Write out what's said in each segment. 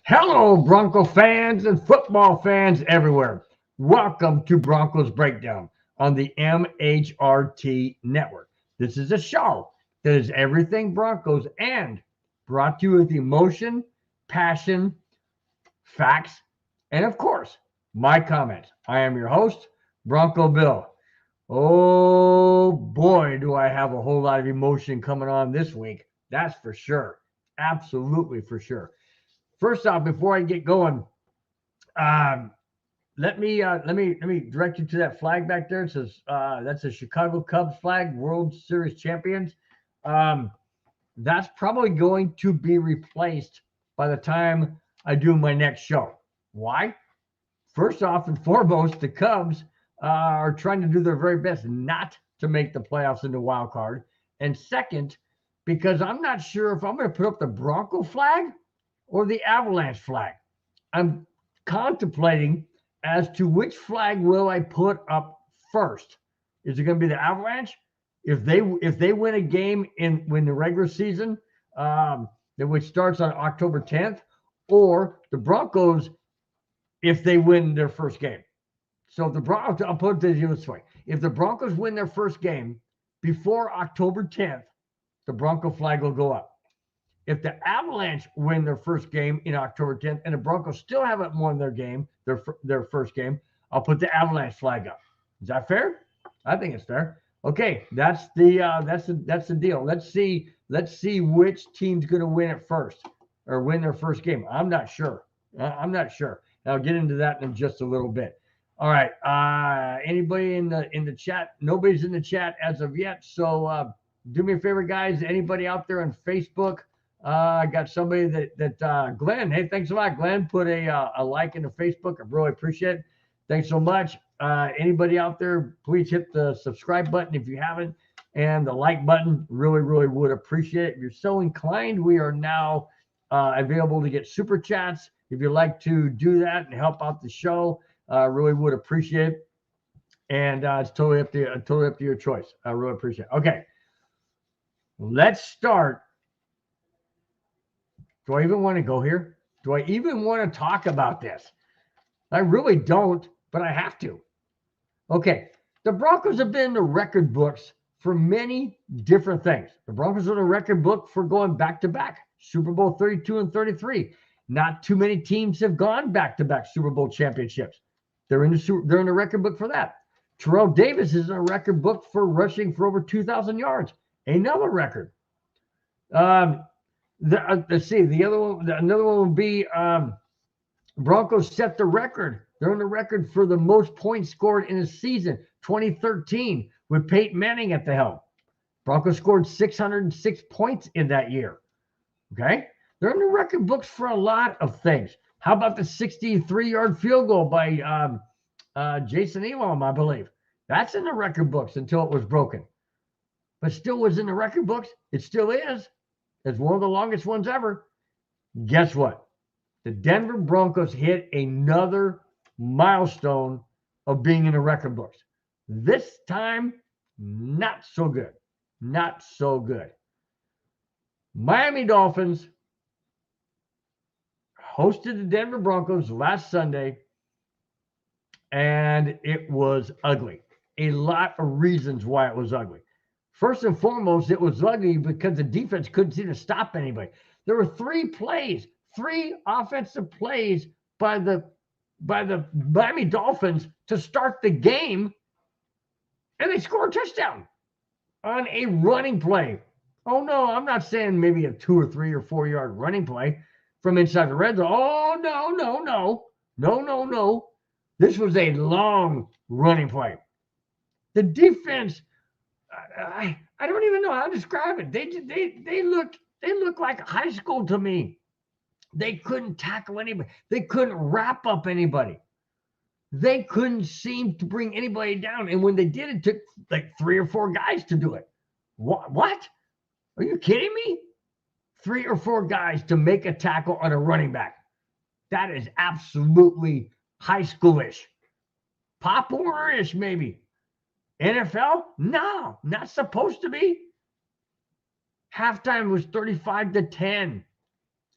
Hello, Bronco fans and football fans everywhere. Welcome to Broncos Breakdown on the MHRT network. This is a show that is everything Broncos and brought to you with emotion, passion, facts, and of course, my comments. I am your host, Bronco Bill. Oh boy, do I have a whole lot of emotion coming on this week. That's for sure. Absolutely for sure. First off, before I get going, let me direct you to that flag back there. It says that's a Chicago Cubs flag, World Series champions. That's probably going to be replaced by the time I do my next show. Why? First off and foremost, the Cubs are trying to do their very best not to make the playoffs in the wild card. And second, because I'm not sure if I'm going to put up the Bronco flag or the Avalanche flag. I'm contemplating as to which flag will I put up first. Is it going to be the Avalanche? If they win a game when the regular season, which starts on October 10th, or the Broncos if they win their first game. So if the Broncos, I'll put it this way: if the Broncos win their first game before October 10th, the Bronco flag will go up. If the Avalanche win their first game in October 10th and the Broncos still haven't won their first game, I'll put the Avalanche flag up. Is that fair? I think it's fair. Okay, that's the deal. Let's see which team's going to win it first or win their first game. I'm not sure. And I'll get into that in just a little bit. All right. Anybody in the chat? Nobody's in the chat as of yet. So do me a favor, guys. Anybody out there on Facebook? I got somebody that Glenn. Hey, thanks a lot, Glenn. Put a like in the Facebook. I really appreciate it. Thanks so much. Anybody out there, please hit the subscribe button if you haven't, and the like button. Really, really would appreciate it. If you're so inclined, we are now available to get super chats. If you'd like to do that and help out the show, really would appreciate it. And it's totally up to your choice. I really appreciate it. Okay, let's start. Do I even want to go here? Do I even want to talk about this? I really don't, but I have to. Okay, the Broncos have been in the record books for many different things. The Broncos are in the record book for going back-to-back, Super Bowl 32 and 33. Not too many teams have gone back-to-back Super Bowl championships. They're in the record book for that. Terrell Davis is in a record book for rushing for over 2,000 yards. Another record. Let's see. Another one would be Broncos set the record. They're on the record for the most points scored in a season, 2013, with Payton Manning at the helm. Broncos scored 606 points in that year. Okay? They're in the record books for a lot of things. How about the 63-yard field goal by Jason Elam, I believe? That's in the record books until it was broken. But still was in the record books. It still is. It's one of the longest ones ever. Guess what? The Denver Broncos hit another milestone of being in the record books. This time, not so good. Not so good. Miami Dolphins hosted the Denver Broncos last Sunday, and it was ugly. A lot of reasons why it was ugly. First and foremost, it was ugly because the defense couldn't seem to stop anybody. There were three offensive plays by the Miami Dolphins to start the game, and they scored a touchdown on a running play. Oh no, I'm not saying maybe a 2 or 3 or 4 yard running play from inside the red zone. Oh no. This was a long running play. The defense. I don't even know how to describe it. They look like high school to me. They couldn't tackle anybody. They couldn't wrap up anybody. They couldn't seem to bring anybody down. And when they did, it took like 3 or 4 guys to do it. What? Are you kidding me? 3 or 4 guys to make a tackle on a running back. That is absolutely high schoolish. Pop Warner-ish, maybe. NFL? No, not supposed to be. Halftime was 35-10.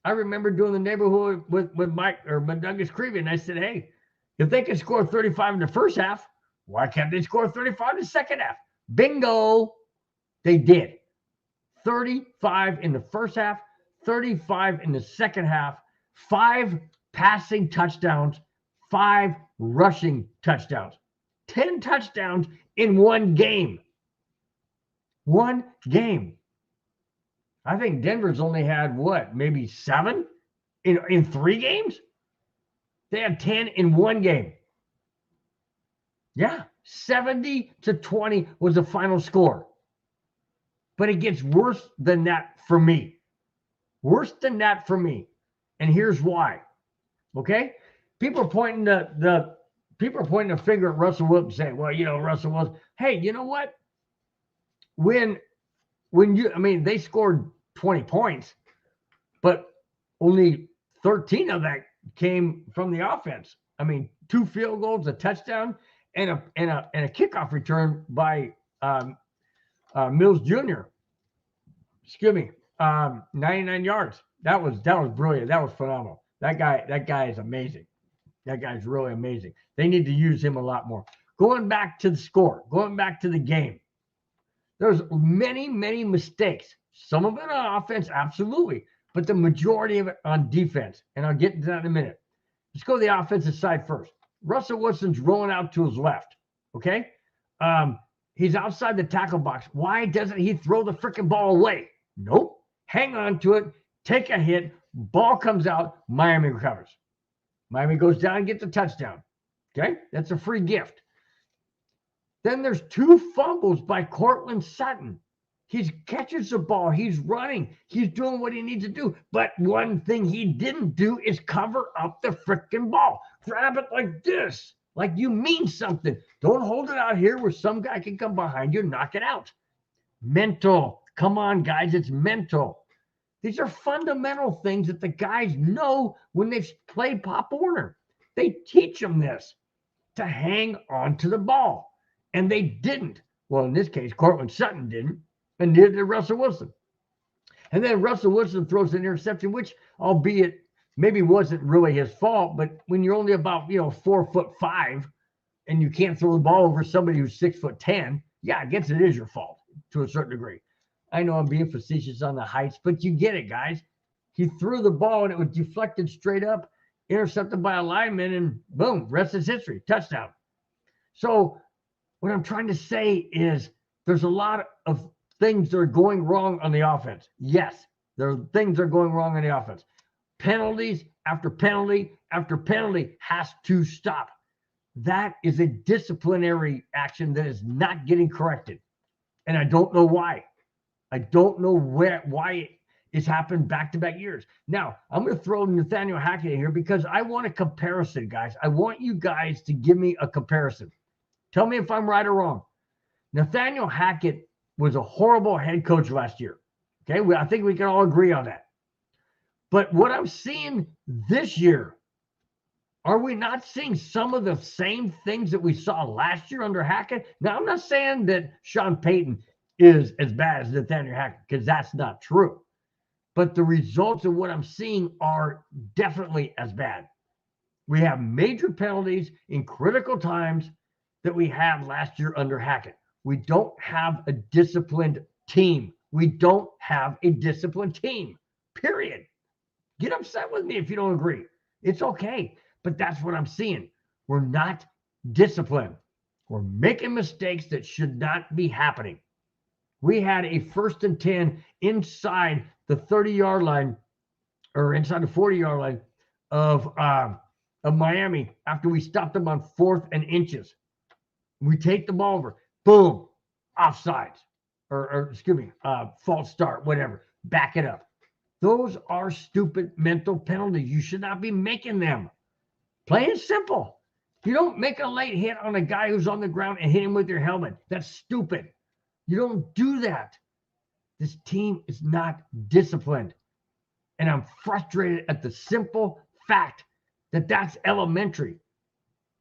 I remember doing the neighborhood with Mike or Douglas Creevy, and I said, hey, if they can score 35 in the first half, why can't they score 35 in the second half? Bingo. They did. 35 in the first half, 35 in the second half, 5 passing touchdowns, 5 rushing touchdowns, 10 touchdowns in one game. One game. I think Denver's only had what, maybe 7 in 3 games? They had 10 in one game. Yeah, 70-20 was the final score. But it gets worse than that for me. Worse than that for me. And here's why. Okay? People are pointing the finger at Russell Wilson saying, well, Russell Wilson. Hey, you know what? When they scored 20 points, but only 13 of that came from the offense. 2 field goals, a touchdown, and a kickoff return by Mills Jr. 99 yards. That was brilliant. That was phenomenal. That guy is amazing. That guy's really amazing. They need to use him a lot more. Going back to the score, going back to the game. There's many, many mistakes. Some of it on offense, absolutely, but the majority of it on defense. And I'll get into that in a minute. Let's go to the offensive side first. Russell Wilson's rolling out to his left. Okay? He's outside the tackle box. Why doesn't he throw the freaking ball away? Nope. Hang on to it. Take a hit. Ball comes out. Miami recovers. Miami goes down and gets a touchdown. Okay? That's a free gift. Then there's 2 fumbles by Courtland Sutton. He catches the ball. He's running. He's doing what he needs to do. But one thing he didn't do is cover up the freaking ball. Grab it like this. Like you mean something. Don't hold it out here where some guy can come behind you and knock it out. Mental. Come on, guys. It's mental. These are fundamental things that the guys know when they've played Pop Warner. They teach them this, to hang on to the ball. And they didn't. Well, in this case, Courtland Sutton didn't, and neither did Russell Wilson. And then Russell Wilson throws an interception, which, albeit maybe wasn't really his fault, but when you're only about 4'5" and you can't throw the ball over somebody who's 6'10", yeah, I guess it is your fault to a certain degree. I know I'm being facetious on the heights, but you get it, guys. He threw the ball and it was deflected straight up, intercepted by a lineman, and boom, rest is history, touchdown. So what I'm trying to say is there's a lot of things that are going wrong on the offense. Yes, there are things that are going wrong on the offense. Penalties after penalty after penalty has to stop. That is a disciplinary action that is not getting corrected. And I don't know why. I don't know why it's happened back-to-back years. Now, I'm going to throw Nathaniel Hackett in here because I want a comparison, guys. I want you guys to give me a comparison. Tell me if I'm right or wrong. Nathaniel Hackett was a horrible head coach last year. Okay, I think we can all agree on that. But what I'm seeing this year, are we not seeing some of the same things that we saw last year under Hackett? Now, I'm not saying that Sean Payton is as bad as Nathaniel Hackett, because that's not true. But the results of what I'm seeing are definitely as bad. We have major penalties in critical times that we had last year under Hackett. We don't have a disciplined team. We don't have a disciplined team, period. Get upset with me if you don't agree. It's okay, but that's what I'm seeing. We're not disciplined. We're making mistakes that should not be happening. We had a 1st and 10 inside the 30-yard line, or inside the 40-yard line of Miami after we stopped them on 4th and inches. We take the ball over, boom, offsides, or excuse me, false start, whatever. Back it up. Those are stupid mental penalties. You should not be making them. Plain and simple. You don't make a late hit on a guy who's on the ground and hit him with your helmet. That's stupid. You don't do that. This team is not disciplined. And I'm frustrated at the simple fact that that's elementary.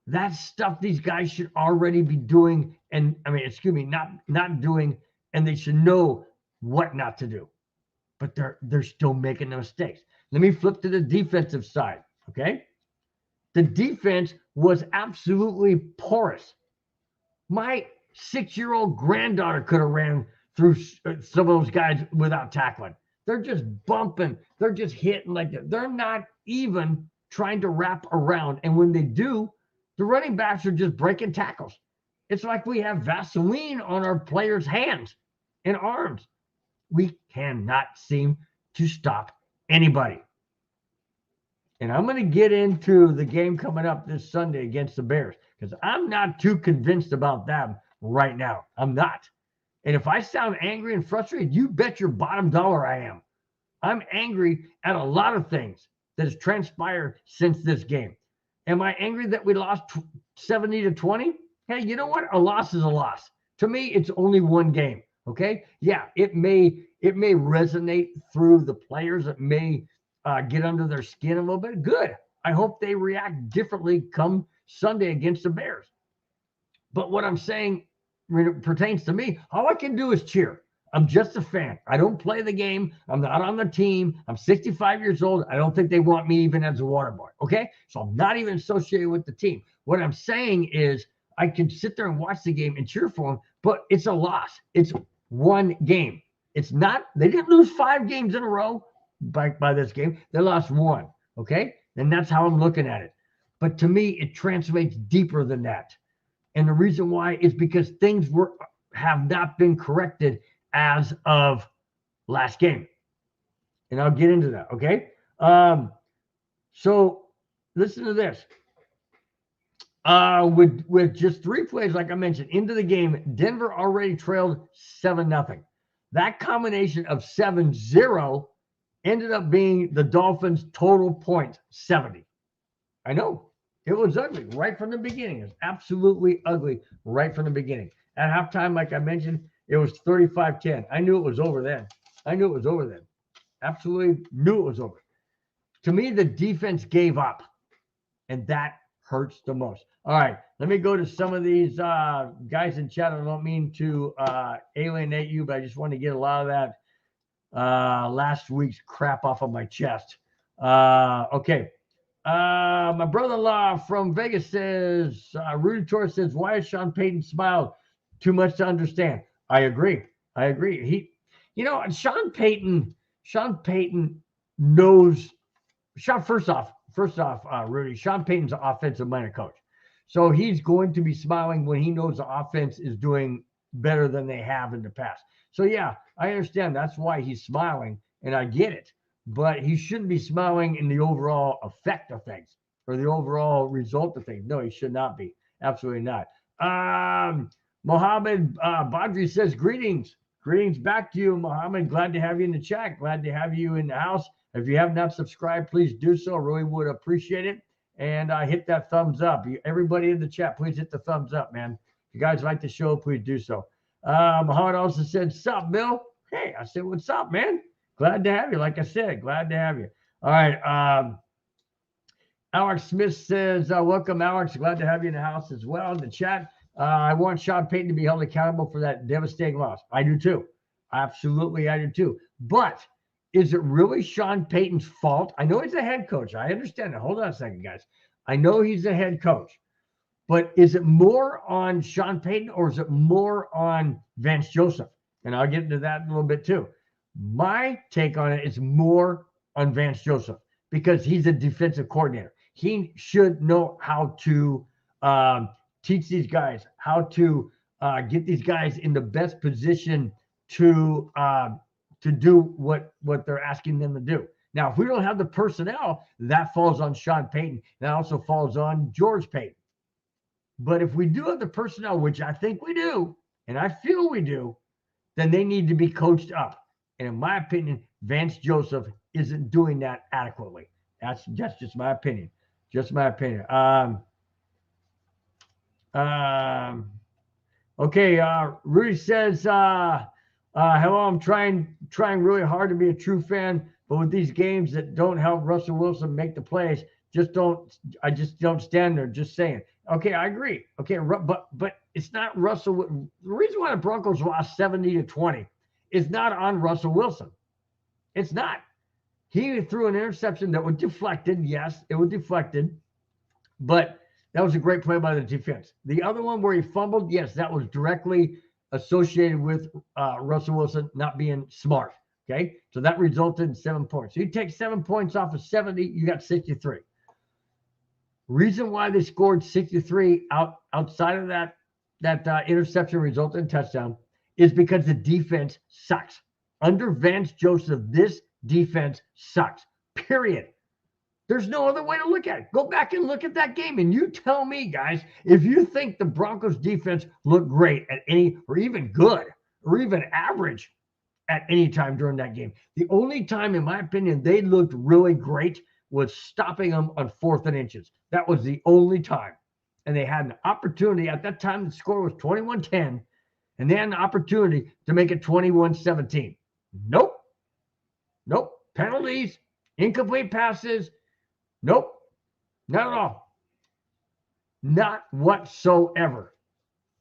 That's stuff these guys should already be doing, and not doing, and they should know what not to do. but they're still making the mistakes. Let me flip to the defensive side, okay? The defense was absolutely porous. My 6-year-old granddaughter could have ran through some of those guys without tackling. They're just bumping. They're just hitting like that. They're not even trying to wrap around. And when they do, the running backs are just breaking tackles. It's like we have Vaseline on our players' hands and arms. We cannot seem to stop anybody. And I'm going to get into the game coming up this Sunday against the Bears because I'm not too convinced about them right now. I'm not. And if I sound angry and frustrated, you bet your bottom dollar I am. I'm angry at a lot of things that has transpired since this game. Am I angry that we lost 70-20? Hey, you know what? A loss is a loss. To me, it's only one game. Okay. Yeah, it may resonate through the players. It may get under their skin a little bit. Good. I hope they react differently come Sunday against the Bears. But what I'm saying when it pertains to me, all I can do is cheer. I'm just a fan. I don't play the game. I'm not on the team. I'm 65 years old. I don't think they want me even as a water boy. Okay. So I'm not even associated with the team. What I'm saying is I can sit there and watch the game and cheer for them, but it's a loss. It's one game. It's not, they didn't lose 5 games in a row by this game. They lost 1. Okay. And that's how I'm looking at it. But to me, it translates deeper than that. And the reason why is because things have not been corrected as of last game. And I'll get into that. Okay. So listen to this. With just 3 plays, like I mentioned, into the game, Denver already trailed 7-0. That combination of 7-0 ended up being the Dolphins' total points, 70. I know. It was ugly right from the beginning. It was absolutely ugly right from the beginning. At halftime, like I mentioned, it was 35-10. I knew it was over then. Absolutely knew it was over. To me, the defense gave up, and that hurts the most. All right, let me go to some of these guys in chat. I don't mean to alienate you, but I just want to get a lot of that last week's crap off of my chest. Okay. My brother-in-law from Vegas says, Rudy Torres says, why is Sean Payton smiled? Too much to understand. I agree. Sean Payton knows, first off, Rudy, Sean Payton's an offensive-minded coach. So he's going to be smiling when he knows the offense is doing better than they have in the past. So yeah, I understand. That's why he's smiling, and I get it. But he shouldn't be smiling in the overall effect of things or the overall result of things. No, he should not be. Absolutely not. Mohammed Badri says, greetings. Greetings back to you, Mohammed. Glad to have you in the chat. Glad to have you in the house. If you have not subscribed, please do so. Really would appreciate it. And hit that thumbs up. Everybody in the chat, please hit the thumbs up, man. If you guys like the show, please do so. Mohammed also said, sup, Bill? Hey, I said, what's up, man? Glad to have you. Like I said, glad to have you. All right. Alex Smith says, welcome, Alex. Glad to have you in the house as well in the chat. I want Sean Payton to be held accountable for that devastating loss. I do too. Absolutely, I do too. But is it really Sean Payton's fault? I know he's a head coach. I understand that. Hold on a second, guys. I know he's a head coach. But is it more on Sean Payton or is it more on Vance Joseph? And I'll get into that in a little bit too. My take on it is more on Vance Joseph because he's a defensive coordinator. He should know how to teach these guys, how to get these guys in the best position to do what they're asking them to do. Now, if we don't have the personnel, that falls on Sean Payton. That also falls on George Payton. But if we do have the personnel, which I think we do, and I feel we do, then they need to be coached up. And in my opinion, Vance Joseph isn't doing that adequately. That's just my opinion. Just my opinion. Okay. Rudy says, hello, I'm trying really hard to be a true fan, but with these games that don't help Russell Wilson make the plays, I just don't stand there. Just saying. Okay, I agree. Okay, but it's not Russell. The reason why the Broncos lost 70-20 is not on Russell Wilson. It's not. He threw an interception that was deflected. Yes, it was deflected, but that was a great play by the defense. The other one where he fumbled, yes, that was directly associated with Russell Wilson not being smart. Okay, so that resulted in 7 points. So you take 7 points off of 70, you got 63. Reason why they scored 63 outside of that interception resulted in touchdown is because the defense sucks. Under Vance Joseph, this defense sucks. Period. There's no other way to look at it. Go back and look at that game, and you tell me, guys, if you think the Broncos defense looked great at any, or even good, or even average at any time during that game. The only time, in my opinion, they looked really great was stopping them on 4th and inches. That was the only time. And they had an opportunity. At that time, the score was 21-10, and they had an opportunity to make it 21-17. Nope. Penalties, incomplete passes. Nope. Not at all. Not whatsoever.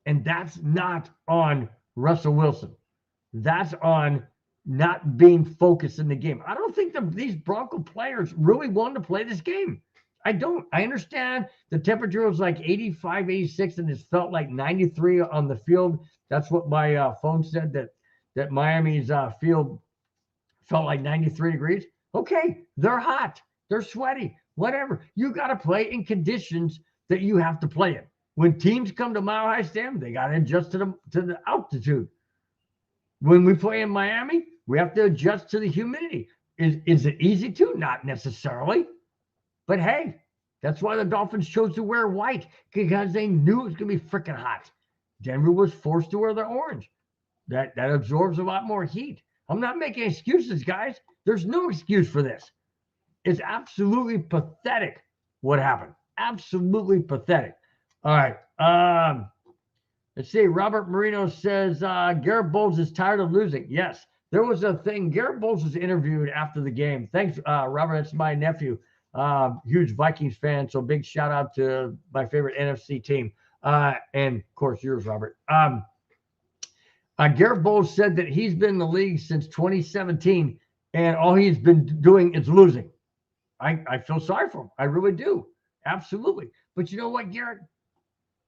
And that's not on Russell Wilson. That's on not being focused in the game. I don't think these Bronco players really wanted to play this game. I don't. I understand the temperature was like 85, 86, and it felt like 93 on the field. That's what my phone said, that Miami's field felt like 93 degrees. Okay, they're hot. They're sweaty. Whatever. You got to play in conditions that you have to play in. When teams come to Mile High Stadium, they got to adjust to the altitude. When we play in Miami, we have to adjust to the humidity. Is it easy to? Not necessarily. But hey, that's why the Dolphins chose to wear white, because they knew it was going to be freaking hot. Denver was forced to wear the orange. That absorbs a lot more heat. I'm not making excuses, guys. There's no excuse for this. It's absolutely pathetic what happened. Absolutely pathetic. All right. Let's see. Robert Marino says Garrett Bowles is tired of losing. Yes, there was a thing. Garrett Bowles was interviewed after the game. Thanks, Robert. That's my nephew. Huge Vikings fan. So big shout out to my favorite NFC team. And of course yours, Robert. Garrett Bowles said that he's been in the league since 2017, and all he's been doing is losing. I feel sorry for him. I really do. Absolutely. But you know what, Garrett?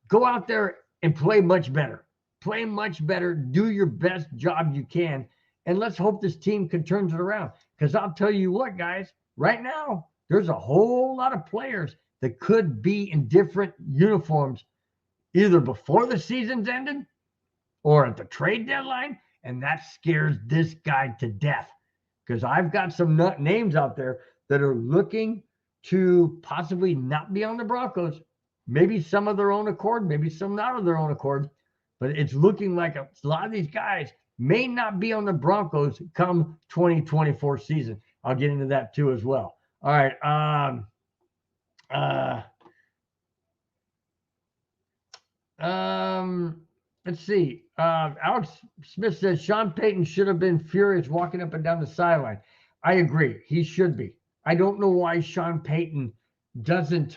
Go out there and play much better. Play much better. Do your best job you can. And let's hope this team can turn it around. Because I'll tell you what, guys, right now, there's a whole lot of players that could be in different uniforms either before the season's ended or at the trade deadline. And that scares this guy to death. Because I've got some names out there that are looking to possibly not be on the Broncos. Maybe some of their own accord, maybe some not of their own accord. But it's looking like a lot of these guys may not be on the Broncos come 2024 season. I'll get into that too as well. All right. Let's see. Alex Smith says Sean Payton should have been furious walking up and down the sideline. I agree. He should be. I don't know why Sean Payton doesn't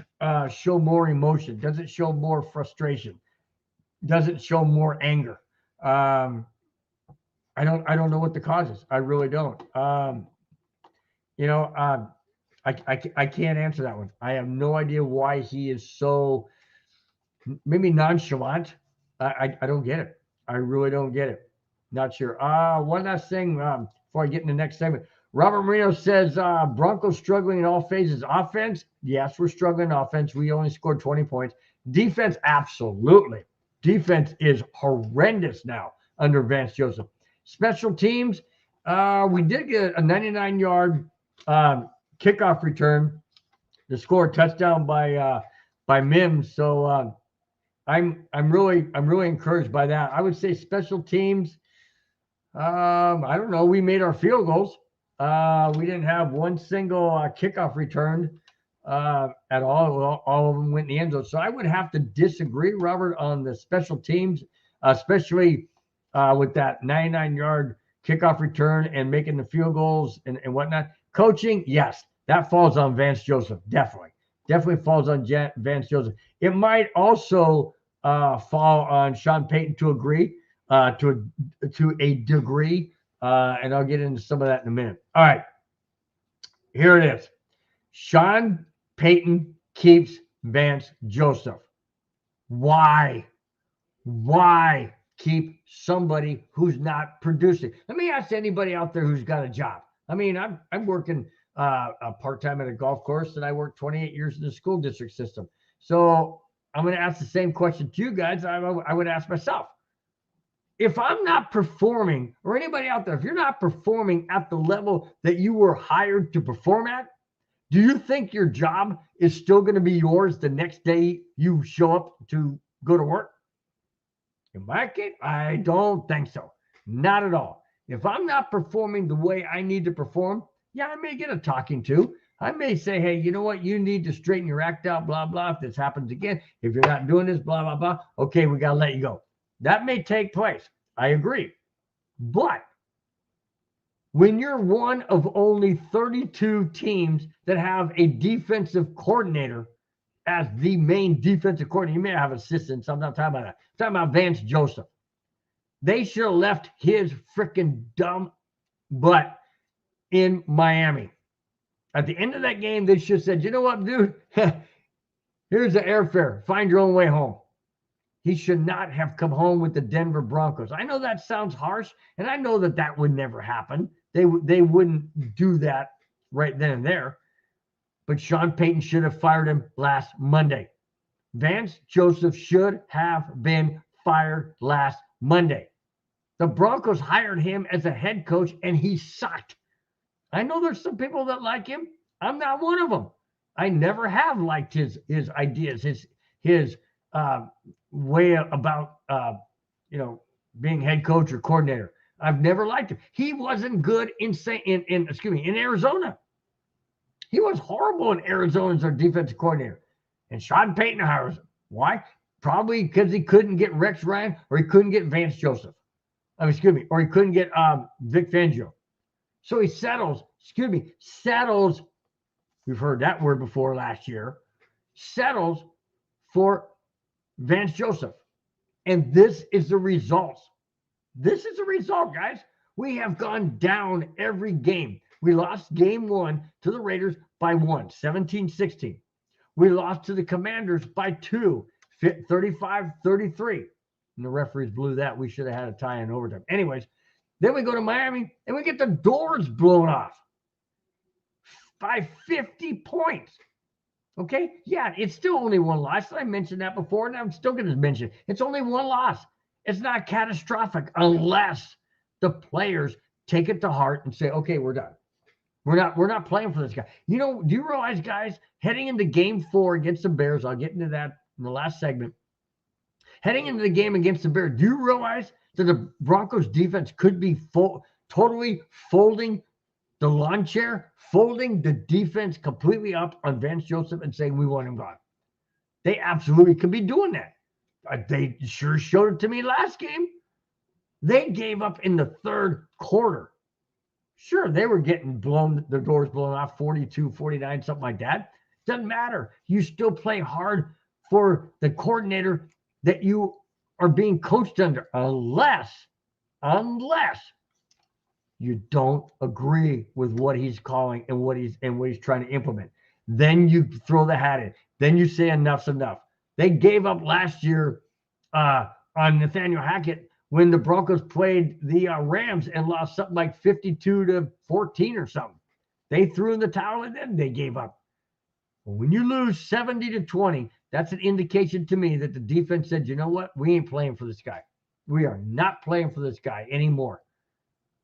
show more emotion, doesn't show more frustration, doesn't show more anger. I don't know what the cause is. I really don't. I can't answer that one. I have no idea why he is so maybe nonchalant. I don't get it. I really don't get it. Not sure. One last thing before I get in the next segment. Robert Marino says Broncos struggling in all phases. Offense, yes, we're struggling in offense. We only scored 20 points. Defense, absolutely. Defense is horrendous now under Vance Joseph. Special teams, we did get a 99-yard kickoff return to score a touchdown by Mims. So I'm really encouraged by that. I would say special teams. I don't know. We made our field goals. We didn't have one single kickoff return at all. All of them went in the end zone. So I would have to disagree, Robert, on the special teams, especially with that 99-yard kickoff return and making the field goals and whatnot. Coaching, yes, that falls on Vance Joseph. Definitely falls on Vance Joseph. It might also fall on Sean Payton to a degree. And I'll get into some of that in a minute. All right. Here it is. Sean Payton keeps Vance Joseph. Why? Why keep somebody who's not producing? Let me ask anybody out there who's got a job. I mean, I'm working part-time at a golf course, and I worked 28 years in the school district system. So I'm going to ask the same question to you guys I would ask myself. If I'm not performing, or anybody out there, if you're not performing at the level that you were hired to perform at, do you think your job is still going to be yours the next day you show up to go to work? In my case, I don't think so. Not at all. If I'm not performing the way I need to perform, yeah, I may get a talking to. I may say, hey, you know what? You need to straighten your act out, blah, blah. If this happens again, if you're not doing this, blah, blah, blah. Okay, we got to let you go. That may take place. I agree. But when you're one of only 32 teams that have a defensive coordinator as the main defensive coordinator, you may have assistants. I'm not talking about that. I'm talking about Vance Joseph. They should have left his freaking dumb butt in Miami. At the end of that game, they should have said, you know what, dude? Here's the airfare. Find your own way home. He should not have come home with the Denver Broncos. I know that sounds harsh, and I know that that would never happen. They wouldn't do that right then and there. But Sean Payton should have fired him last Monday. Vance Joseph should have been fired last Monday. The Broncos hired him as a head coach, and he sucked. I know there's some people that like him. I'm not one of them. I never have liked his ideas, his way about being head coach or coordinator. I've never liked him. He wasn't good in Arizona. He was horrible in Arizona as our defensive coordinator. And Sean Payton hires him. Why? Probably because he couldn't get Rex Ryan, or he couldn't get Vance Joseph. Or he couldn't get Vic Fangio. So he settles, we've heard that word before last year, settles for Vance Joseph. And this is the result. This is the result, guys. We have gone down every game. We lost game 1 to the Raiders by 1, 17-16. We lost to the Commanders by 2, 35-33. And the referees blew that. We should have had a tie in overtime. Anyways, then we go to Miami and we get the doors blown off by 50 points. Okay? Yeah, it's still only one loss. I mentioned that before, and I'm still going to mention it. It's only one loss. It's not catastrophic unless the players take it to heart and say, okay, we're done. We're not playing for this guy. You know, do you realize, guys, heading into game 4 against the Bears, I'll get into that in the last segment. Heading into the game against the Bears, do you realize that the Broncos defense could be totally folding the lawn chair, folding the defense completely up on Vance Joseph and saying, we want him gone? They absolutely could be doing that. They sure showed it to me last game. They gave up in the third quarter. Sure, they were getting their doors blown off 42, 49, something like that. Doesn't matter. You still play hard for the coordinator that you are being coached under, unless you don't agree with what he's calling and what he's trying to implement. Then you throw the hat in. Then you say enough's enough. They gave up last year on Nathaniel Hackett when the Broncos played the Rams and lost something like 52-14 or something. They threw in the towel and then they gave up. Well, when you lose 70-20, that's an indication to me that the defense said, you know what? We ain't playing for this guy. We are not playing for this guy anymore.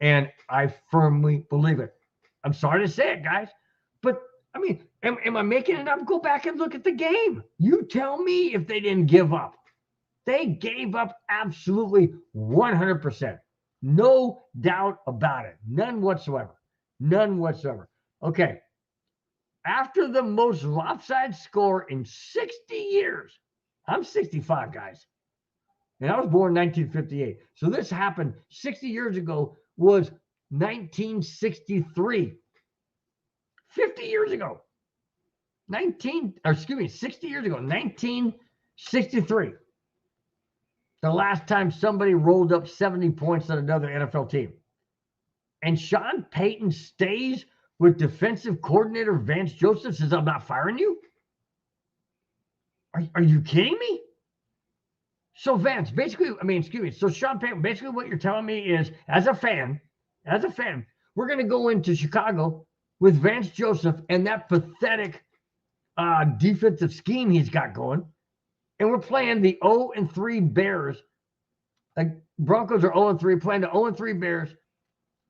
And I firmly believe it. I'm sorry to say it, guys. But, I mean, am I making it up? Go back and look at the game. You tell me if they didn't give up. They gave up absolutely 100%. No doubt about it. None whatsoever. None whatsoever. Okay. After the most lopsided score in 60 years, I'm 65, guys. And I was born in 1958. So this happened 60 years ago, was 1963. 50 years ago. 60 years ago, 1963. The last time somebody rolled up 70 points on another NFL team. and Sean Payton stays with defensive coordinator Vance Joseph, says, I'm not firing you? Are you kidding me? So Vance, basically, so Sean Payton, basically what you're telling me is, as a fan, we're going to go into Chicago with Vance Joseph and that pathetic defensive scheme he's got going, and we're playing the 0-3 Bears. Like, Broncos are 0-3, playing the 0-3 Bears,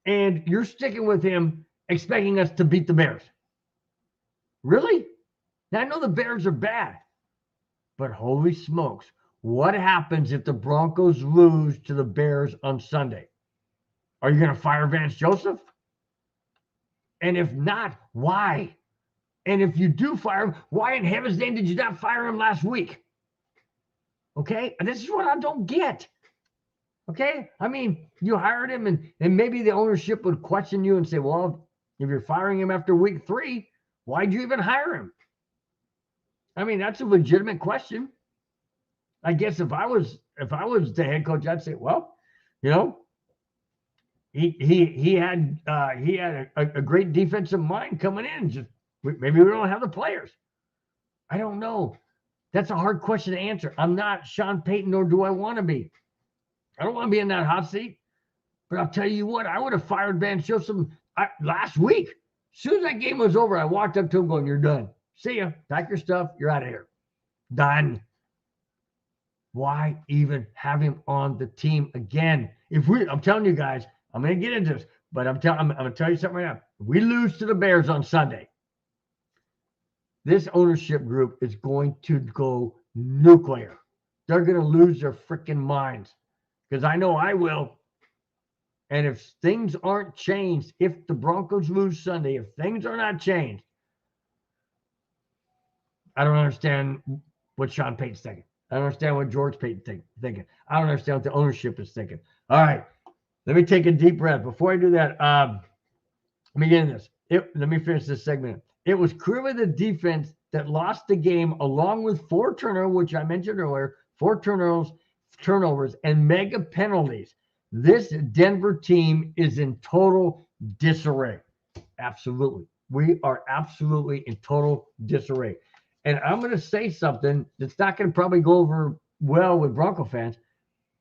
and you're sticking with him, expecting us to beat the Bears. Really? Now, I know the Bears are bad, but holy smokes, what happens if the Broncos lose to the Bears on Sunday? Are you going to fire Vance Joseph? And if not, why? And if you do fire him, why in heaven's name did you not fire him last week? Okay? And this is what I don't get. Okay? I mean, you hired him, and maybe the ownership would question you and say, well, if you're firing him after week 3, why'd you even hire him? I mean, that's a legitimate question. I guess if I was the head coach, I'd say, well, you know, he had a great defensive mind coming in. Just maybe we don't have the players. I don't know. That's a hard question to answer. I'm not Sean Payton, nor do I want to be. I don't want to be in that hot seat. But I'll tell you what, I would have fired Vance Joseph last week. As soon as that game was over, I walked up to him going, you're done. See ya. Pack your stuff. You're out of here. Done. Why even have him on the team again? I'm telling you guys, I'm going to get into this, but I'm going to tell you something right now. If we lose to the Bears on Sunday, this ownership group is going to go nuclear. They're going to lose their freaking minds, because I know I will. And if things aren't changed, if the Broncos lose Sunday, if things are not changed, I don't understand what Sean Payton's thinking. I don't understand what George Payton's thinking. I don't understand what the ownership is thinking. All right, let me take a deep breath. Before I do that, let me get into this. Let me finish this segment. It was clearly the defense that lost the game, along with 4 turnovers, which I mentioned earlier, 4 turnovers and mega penalties. This Denver team is in total disarray. Absolutely. We are absolutely in total disarray. And I'm going to say something that's not going to probably go over well with Bronco fans,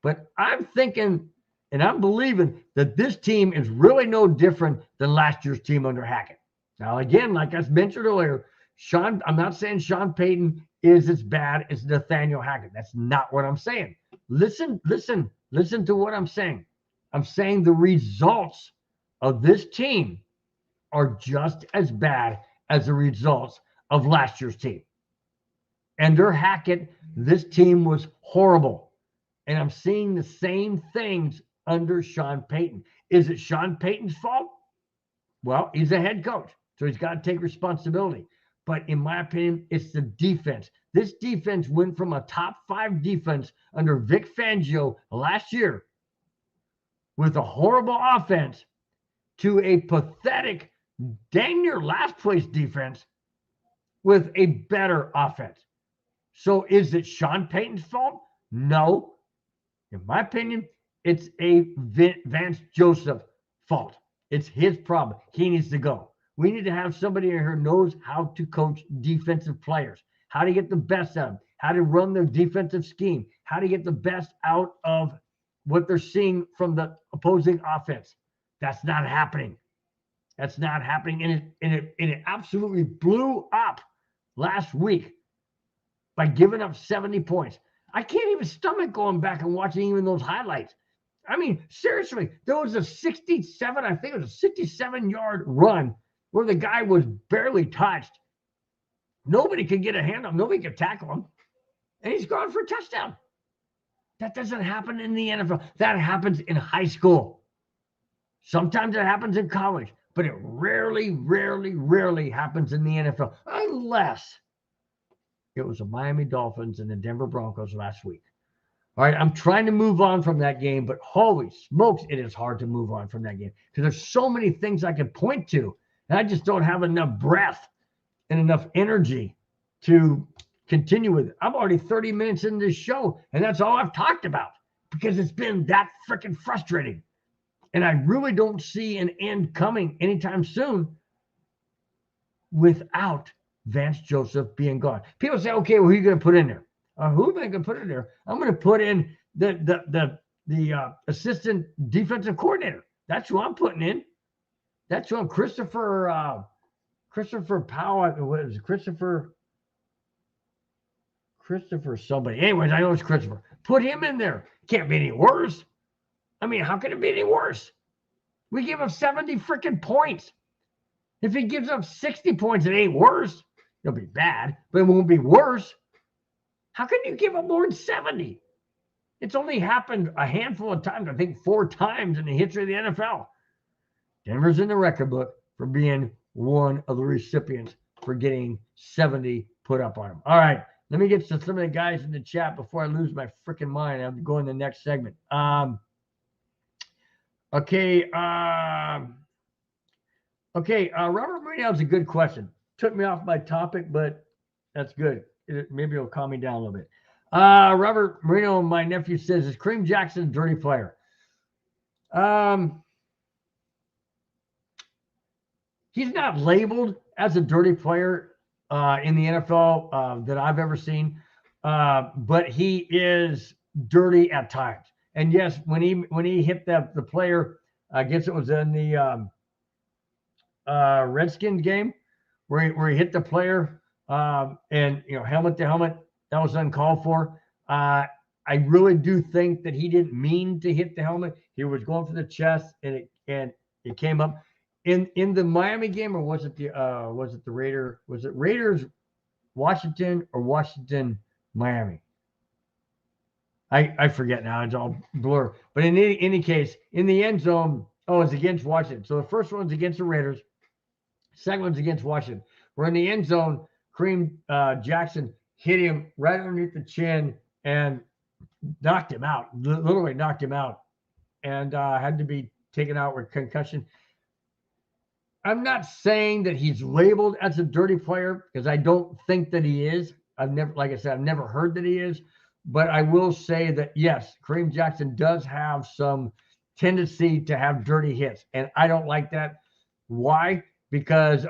but I'm thinking and I'm believing that this team is really no different than last year's team under Hackett. Now, again, like I mentioned earlier, I'm not saying Sean Payton is as bad as Nathaniel Hackett. That's not what I'm saying. Listen to what I'm saying. I'm saying the results of this team are just as bad as the results of last year's team. Under Hackett, this team was horrible. And I'm seeing the same things under Sean Payton. Is it Sean Payton's fault? Well, he's a head coach, so he's got to take responsibility. But in my opinion, it's the defense. This defense went from a top 5 defense under Vic Fangio last year with a horrible offense to a pathetic, dang near last place defense with a better offense. So is it Sean Payton's fault? No. In my opinion, it's a Vance Joseph fault. It's his problem. He needs to go. We need to have somebody in here who knows how to coach defensive players, how to get the best out of them, how to run their defensive scheme, how to get the best out of what they're seeing from the opposing offense. That's not happening. That's not happening. And it absolutely blew up last week by giving up 70 points. I can't even stomach going back and watching even those highlights. I mean, seriously, there was a 67-yard run where the guy was barely touched. Nobody could get a hand on him. Nobody could tackle him. And he's gone for a touchdown. That doesn't happen in the NFL. That happens in high school. Sometimes it happens in college, but it rarely happens in the NFL, unless it was the Miami Dolphins and the Denver Broncos last week. All right, I'm trying to move on from that game, but holy smokes, it is hard to move on from that game because there's so many things I could point to, and I just don't have enough breath and enough energy to continue with it. I'm already 30 minutes into this show, and that's all I've talked about because it's been that freaking frustrating. And I really don't see an end coming anytime soon without Vance Joseph being gone. People say, okay, well, who are you going to put in there? Who am I going to put in there? I'm going to put in the assistant defensive coordinator. That's who I'm putting in. That's who I'm. Christopher Powell. What is it? Christopher somebody. Anyways, I know it's Christopher. Put him in there. Can't be any worse. I mean, how can it be any worse? We give him 70 freaking points. If he gives up 60 points, it ain't worse. It'll be bad, but it won't be worse. How can you give up more than 70? It's only happened a handful of times, I think 4 times in the history of the NFL. Denver's in the record book for being one of the recipients for getting 70 put up on him. All right, let me get to some of the guys in the chat before I lose my freaking mind. I'm going to the next segment. Okay, Robert Marino is a good question. Took me off my topic, but that's good. Maybe it'll calm me down a little bit. Robert Marino, my nephew, says, is Kareem Jackson a dirty player? He's not labeled as a dirty player in the NFL that I've ever seen, but he is dirty at times. And yes, when he hit the player, I guess it was in the Redskins game where he hit the player and helmet to helmet, that was uncalled for. I really do think that he didn't mean to hit the helmet. He was going for the chest and it came up. In the Miami game, or was it the Raider? Was it Raiders Washington or Washington Miami? I forget now. It's all blur. But in any case, in the end zone, it's against Washington. So the first one's against the Raiders. Second one's against Washington. We're in the end zone. Kareem Jackson hit him right underneath the chin and knocked him out. Literally knocked him out, and had to be taken out with concussion. I'm not saying that he's labeled as a dirty player because I don't think that he is. I've never heard that he is. But I will say that, yes, Kareem Jackson does have some tendency to have dirty hits. And I don't like that. Why? Because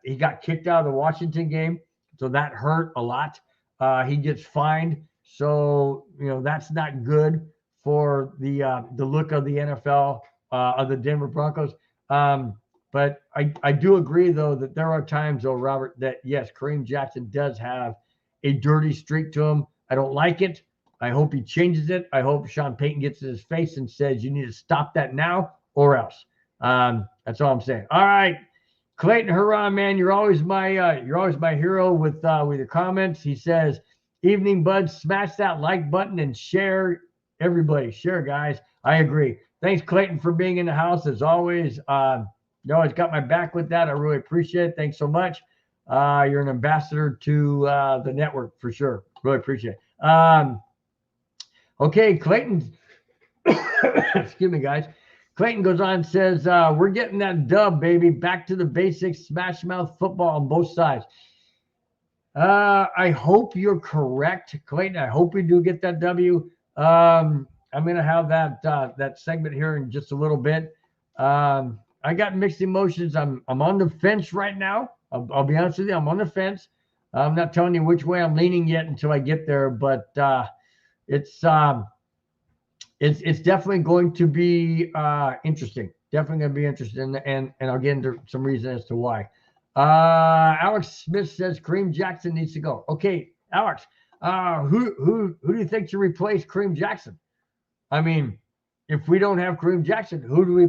he got kicked out of the Washington game. So that hurt a lot. He gets fined. So, that's not good for the look of the NFL, of the Denver Broncos. But I do agree, though, that there are times, though, Robert, that, yes, Kareem Jackson does have a dirty streak to him. I don't like it. I hope he changes it. I hope Sean Payton gets in his face and says, you need to stop that now or else. That's all I'm saying. All right. Clayton Huron, man, you're always my hero with your comments. He says, evening, bud, smash that like button and share. Everybody, share, guys. I agree. Thanks, Clayton, for being in the house as always. You always got my back with that. I really appreciate it. Thanks so much. You're an ambassador to the network for sure. Really appreciate it. Okay, Clayton. Excuse me, guys. Clayton goes on and says, we're getting that dub, baby. Back to the basics, smash mouth football on both sides. I hope you're correct, Clayton. I hope we do get that W. I'm going to have that segment here in just a little bit. I got mixed emotions. I'm on the fence right now. I'll be honest with you. I'm on the fence. I'm not telling you which way I'm leaning yet until I get there, but it's definitely going to be interesting. Definitely going to be interesting, and I'll get into some reason as to why. Alex Smith says Kareem Jackson needs to go. Okay, Alex, who do you think should replace Kareem Jackson? I mean, if we don't have Kareem Jackson, who do we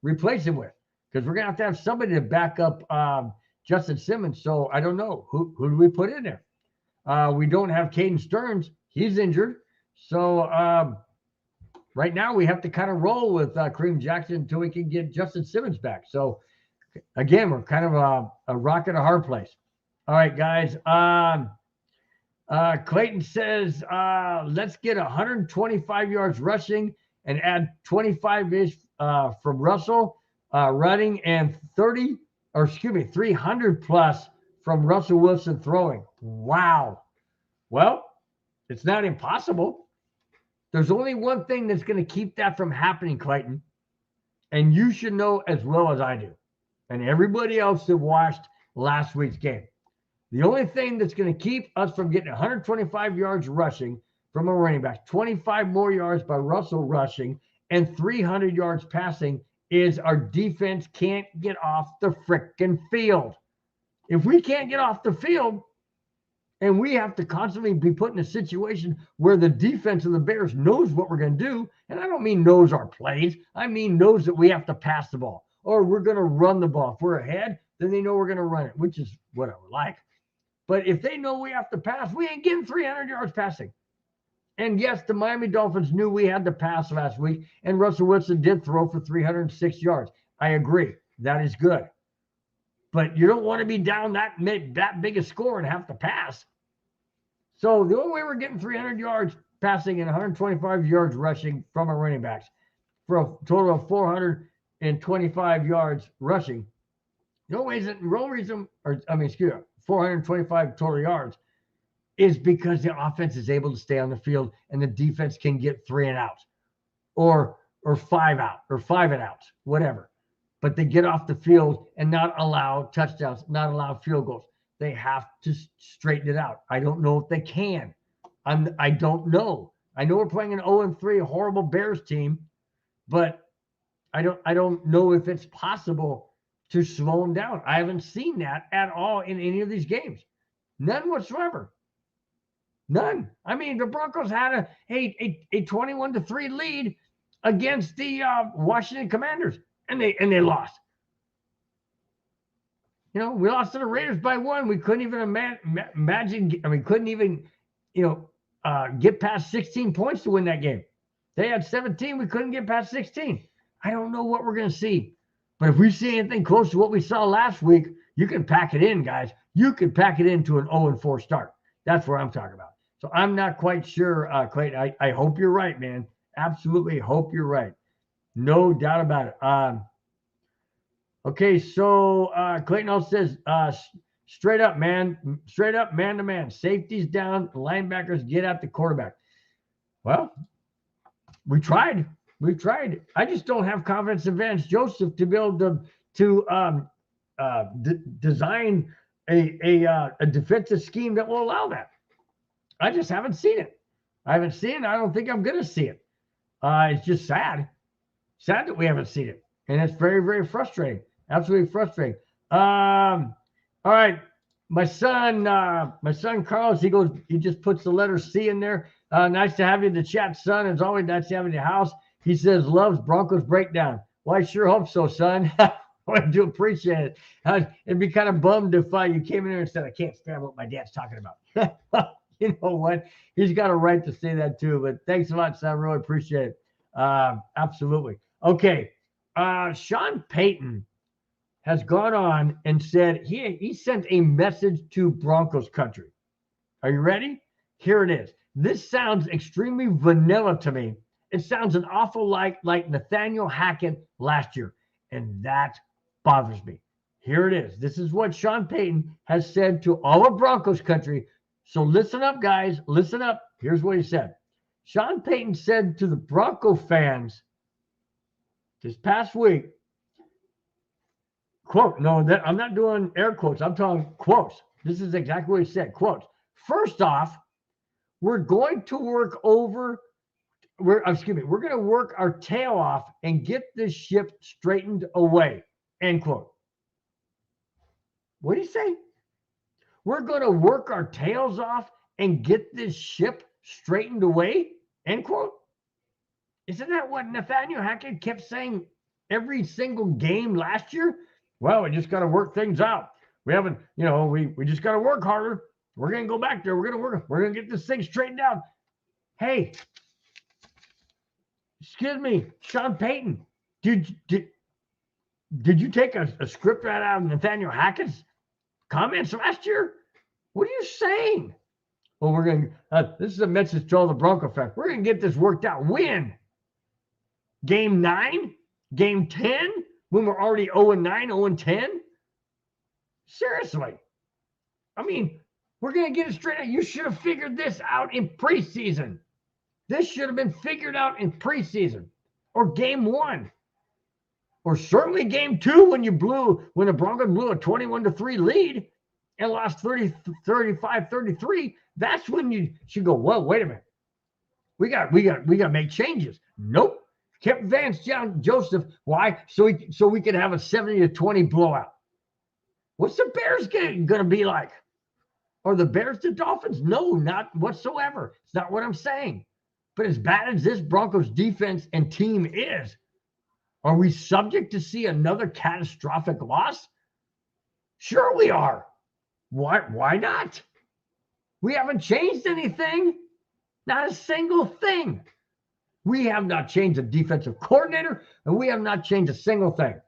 replace him with? Because we're going to have somebody to back up Justin Simmons. So I don't know. Who do we put in there? We don't have Caden Stearns. He's injured. So right now we have to kind of roll with Kareem Jackson until we can get Justin Simmons back. So again, we're kind of a rock and a hard place. All right, guys. Clayton says, let's get 125 yards rushing and add 25-ish from Russell running and 300 plus from Russell Wilson throwing. Wow. Well, it's not impossible. There's only one thing that's going to keep that from happening, Clayton. And you should know as well as I do, and everybody else that watched last week's game. The only thing that's going to keep us from getting 125 yards rushing from a running back, 25 more yards by Russell rushing, and 300 yards passing is our defense can't get off the frickin' field. If we can't get off the field, and we have to constantly be put in a situation where the defense of the Bears knows what we're going to do, and I don't mean knows our plays, I mean knows that we have to pass the ball, or we're going to run the ball. If we're ahead, then they know we're going to run it, which is what I would like. But if they know we have to pass, we ain't getting 300 yards passing. And yes, the Miami Dolphins knew we had to pass last week, and Russell Wilson did throw for 306 yards. I agree. That is good. But you don't want to be down that big a score and have to pass. So the only way we're getting 300 yards passing and 125 yards rushing from our running backs for a total of 425 yards rushing. The only reason, 425 total yards is because the offense is able to stay on the field and the defense can get 3 and outs or 5 out or 5 and outs, whatever. But they get off the field and not allow touchdowns, not allow field goals. They have to straighten it out. I don't know if they can. I don't know. I know we're playing an 0-3, a horrible Bears team, but I don't know if it's possible to slow them down. I haven't seen that at all in any of these games. None whatsoever. None. I mean, the Broncos had a 21-3 lead against the Washington Commanders, and they lost. You know, we lost to the Raiders by 1. We couldn't even imagine. I mean, couldn't even, get past 16 points to win that game. They had 17. We couldn't get past 16. I don't know what we're going to see. But if we see anything close to what we saw last week, you can pack it in, guys. You can pack it into an 0-4 start. That's what I'm talking about. So I'm not quite sure, Clayton. I hope you're right, man. Absolutely hope you're right. No doubt about it. Okay, so Clayton also says, straight up, man to man. Safety's down, linebackers get at the quarterback. Well, we tried. I just don't have confidence in Vance Joseph to be able to design a defensive scheme that will allow that. I just haven't seen it. I don't think I'm going to see it. It's just sad that we haven't seen it. And it's very, very frustrating. Absolutely frustrating. All right. My son Carlos, he just puts the letter C in there. Nice to have you in the chat, son. It's always nice to have you in the house. He says, loves Broncos Breakdown. Well, I sure hope so, son. I do appreciate it. It'd be kind of bummed if you came in here and said, I can't stand what my dad's talking about. You know what? He's got a right to say that too. But thanks a lot, son. I really appreciate it. Absolutely. Okay. Sean Payton has gone on and said he sent a message to Broncos country. Are you ready? Here it is. This sounds extremely vanilla to me. It sounds an awful like Nathaniel Hackett last year, and that bothers me. Here it is. This is what Sean Payton has said to all of Broncos country. So listen up, guys. Listen up. Here's what he said. Sean Payton said to the Bronco fans this past week, quote, no, I'm not doing air quotes. I'm talking quotes. This is exactly what he said. Quotes. First off, we're going to work we're going to work our tail off and get this ship straightened away. End quote. What did he say? We're going to work our tails off and get this ship straightened away. End quote. Isn't that what Nathaniel Hackett kept saying every single game last year? Well, we just got to work things out. We haven't, we just got to work harder. We're going to go back there. We're going to get this thing straightened out. Hey, excuse me, Sean Payton, did you take a script right out of Nathaniel Hackett's comments last year? What are you saying? Well, we're going to, this is a message to all the Bronco fans. We're going to get this worked out. When? Game 9? Game 10? When we're already 0-9, 0-10? Seriously. I mean, we're going to get it straight out. You should have figured this out in preseason. This should have been figured out in preseason or game 1 or certainly game 2 when the Broncos blew a 21-3 lead and lost 35-33. That's when you should go, well, wait a minute. We got to make changes. Nope. Kept Vance Joseph. Why? So we could have a 70-20 blowout. What's the Bears going to be like? Are the Bears the Dolphins? No, not whatsoever. It's not what I'm saying. But as bad as this Broncos defense and team is, are we subject to see another catastrophic loss? Sure we are. Why not? We haven't changed anything. Not a single thing. We have not changed a defensive coordinator, and we have not changed a single thing.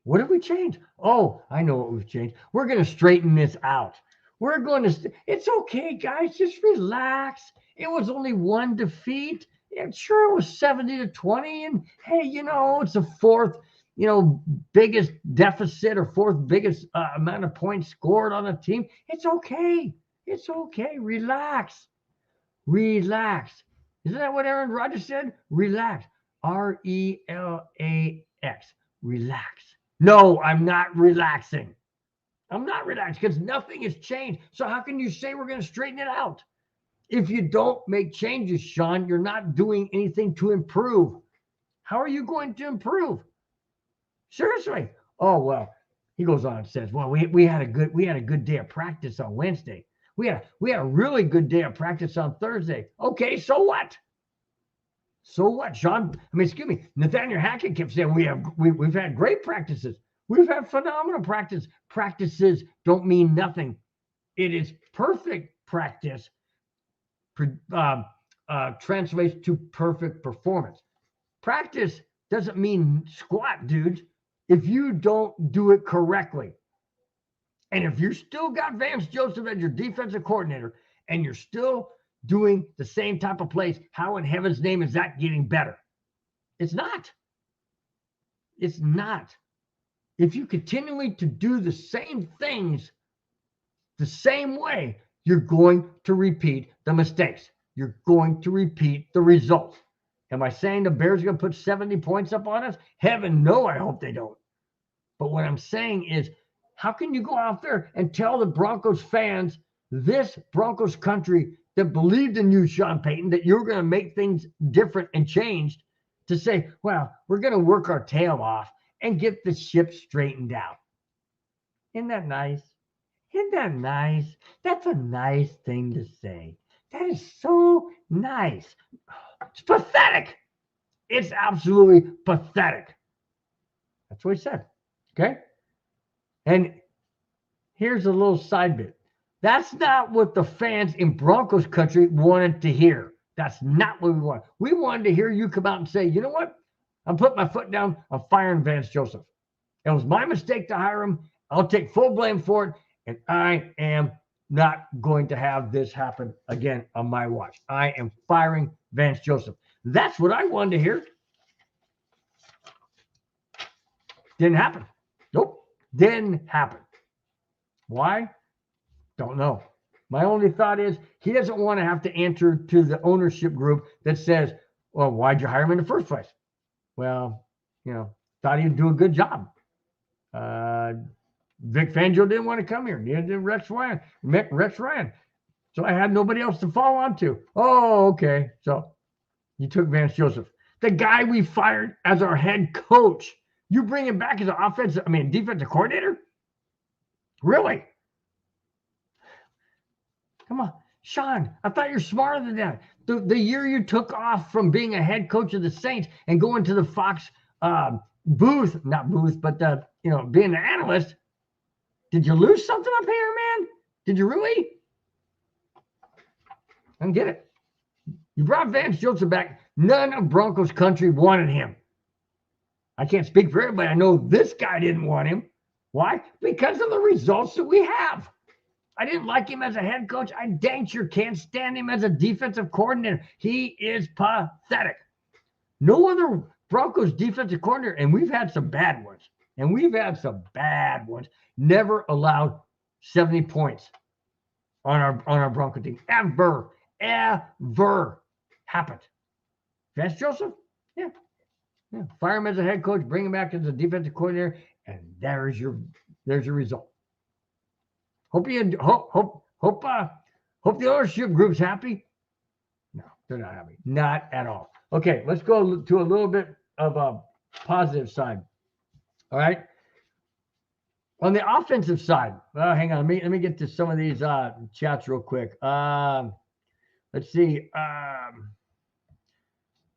What have we changed? Oh, I know what we've changed. We're going to straighten this out. We're going to, it's okay, guys. Just relax. It was only one defeat. Yeah, sure, it was 70-20. And hey, it's the fourth, biggest deficit or fourth biggest amount of points scored on a team. It's okay. It's okay. Relax. Relax. Isn't that what Aaron Rodgers said? Relax. RELAX. Relax. No, I'm not relaxing. I'm not relaxed because nothing has changed. So how can you say we're going to straighten it out? If you don't make changes, Sean, you're not doing anything to improve. How are you going to improve? Seriously. Oh, well, he goes on and says, well, we had a good day of practice on Wednesday. We had a really good day of practice on Thursday. Okay, so what? So what, Sean? Nathaniel Hackett kept saying we've had great practices. We've had phenomenal practice. Practices don't mean nothing. It is perfect practice translates to perfect performance. Practice doesn't mean squat, dude, if you don't do it correctly. And if you still got Vance Joseph as your defensive coordinator and you're still doing the same type of plays, how in heaven's name is that getting better? It's not. It's not. If you continually to do the same things the same way, you're going to repeat the mistakes. You're going to repeat the results. Am I saying the Bears are going to put 70 points up on us? Heaven, no, I hope they don't. But what I'm saying is, how can you go out there and tell the Broncos fans, this Broncos country that believed in you, Sean Payton, that you're going to make things different and changed, to say, well, we're going to work our tail off and get the ship straightened out? Isn't that nice? Isn't that nice? That's a nice thing to say. That is so nice. It's pathetic. It's absolutely pathetic. That's what he said. Okay? And here's a little side bit. That's not what the fans in Broncos country wanted to hear. That's not what we want. We wanted to hear you come out and say, you know what? I'm putting my foot down. I'm firing Vance Joseph. It was my mistake to hire him. I'll take full blame for it. And I am not going to have this happen again on my watch. I am firing Vance Joseph. That's what I wanted to hear. Didn't happen. Nope. Didn't happen. Why? Don't know. My only thought is he doesn't want to have to answer to the ownership group that says, well, why'd you hire him in the first place? Well, thought he'd do a good job. Vic Fangio didn't want to come here. Neither did Rex Ryan. So I had nobody else to fall on to. Oh, okay. So you took Vance Joseph, the guy we fired as our head coach. You bring him back as an defensive coordinator? Really? Come on. Sean, I thought you're smarter than that. The year you took off from being a head coach of the Saints and going to the Fox being an analyst, did you lose something up here, man? Did you really? I don't get it. You brought Vance Joseph back. None of Broncos country wanted him. I can't speak for everybody. I know this guy didn't want him. Why? Because of the results that we have. I didn't like him as a head coach. I dang sure can't stand him as a defensive coordinator. He is pathetic. No other Broncos defensive coordinator, and we've had some bad ones. Never allowed 70 points on our Bronco team. ever happened. Vance Joseph, yeah. Fire him as a head coach, bring him back as a defensive coordinator, and there's your result. Hope the ownership group's happy. No, they're not happy. Not at all. Okay, let's go to a little bit of a positive side. All right. On the offensive side, hang on. Let me get to some of these chats real quick. Let's see.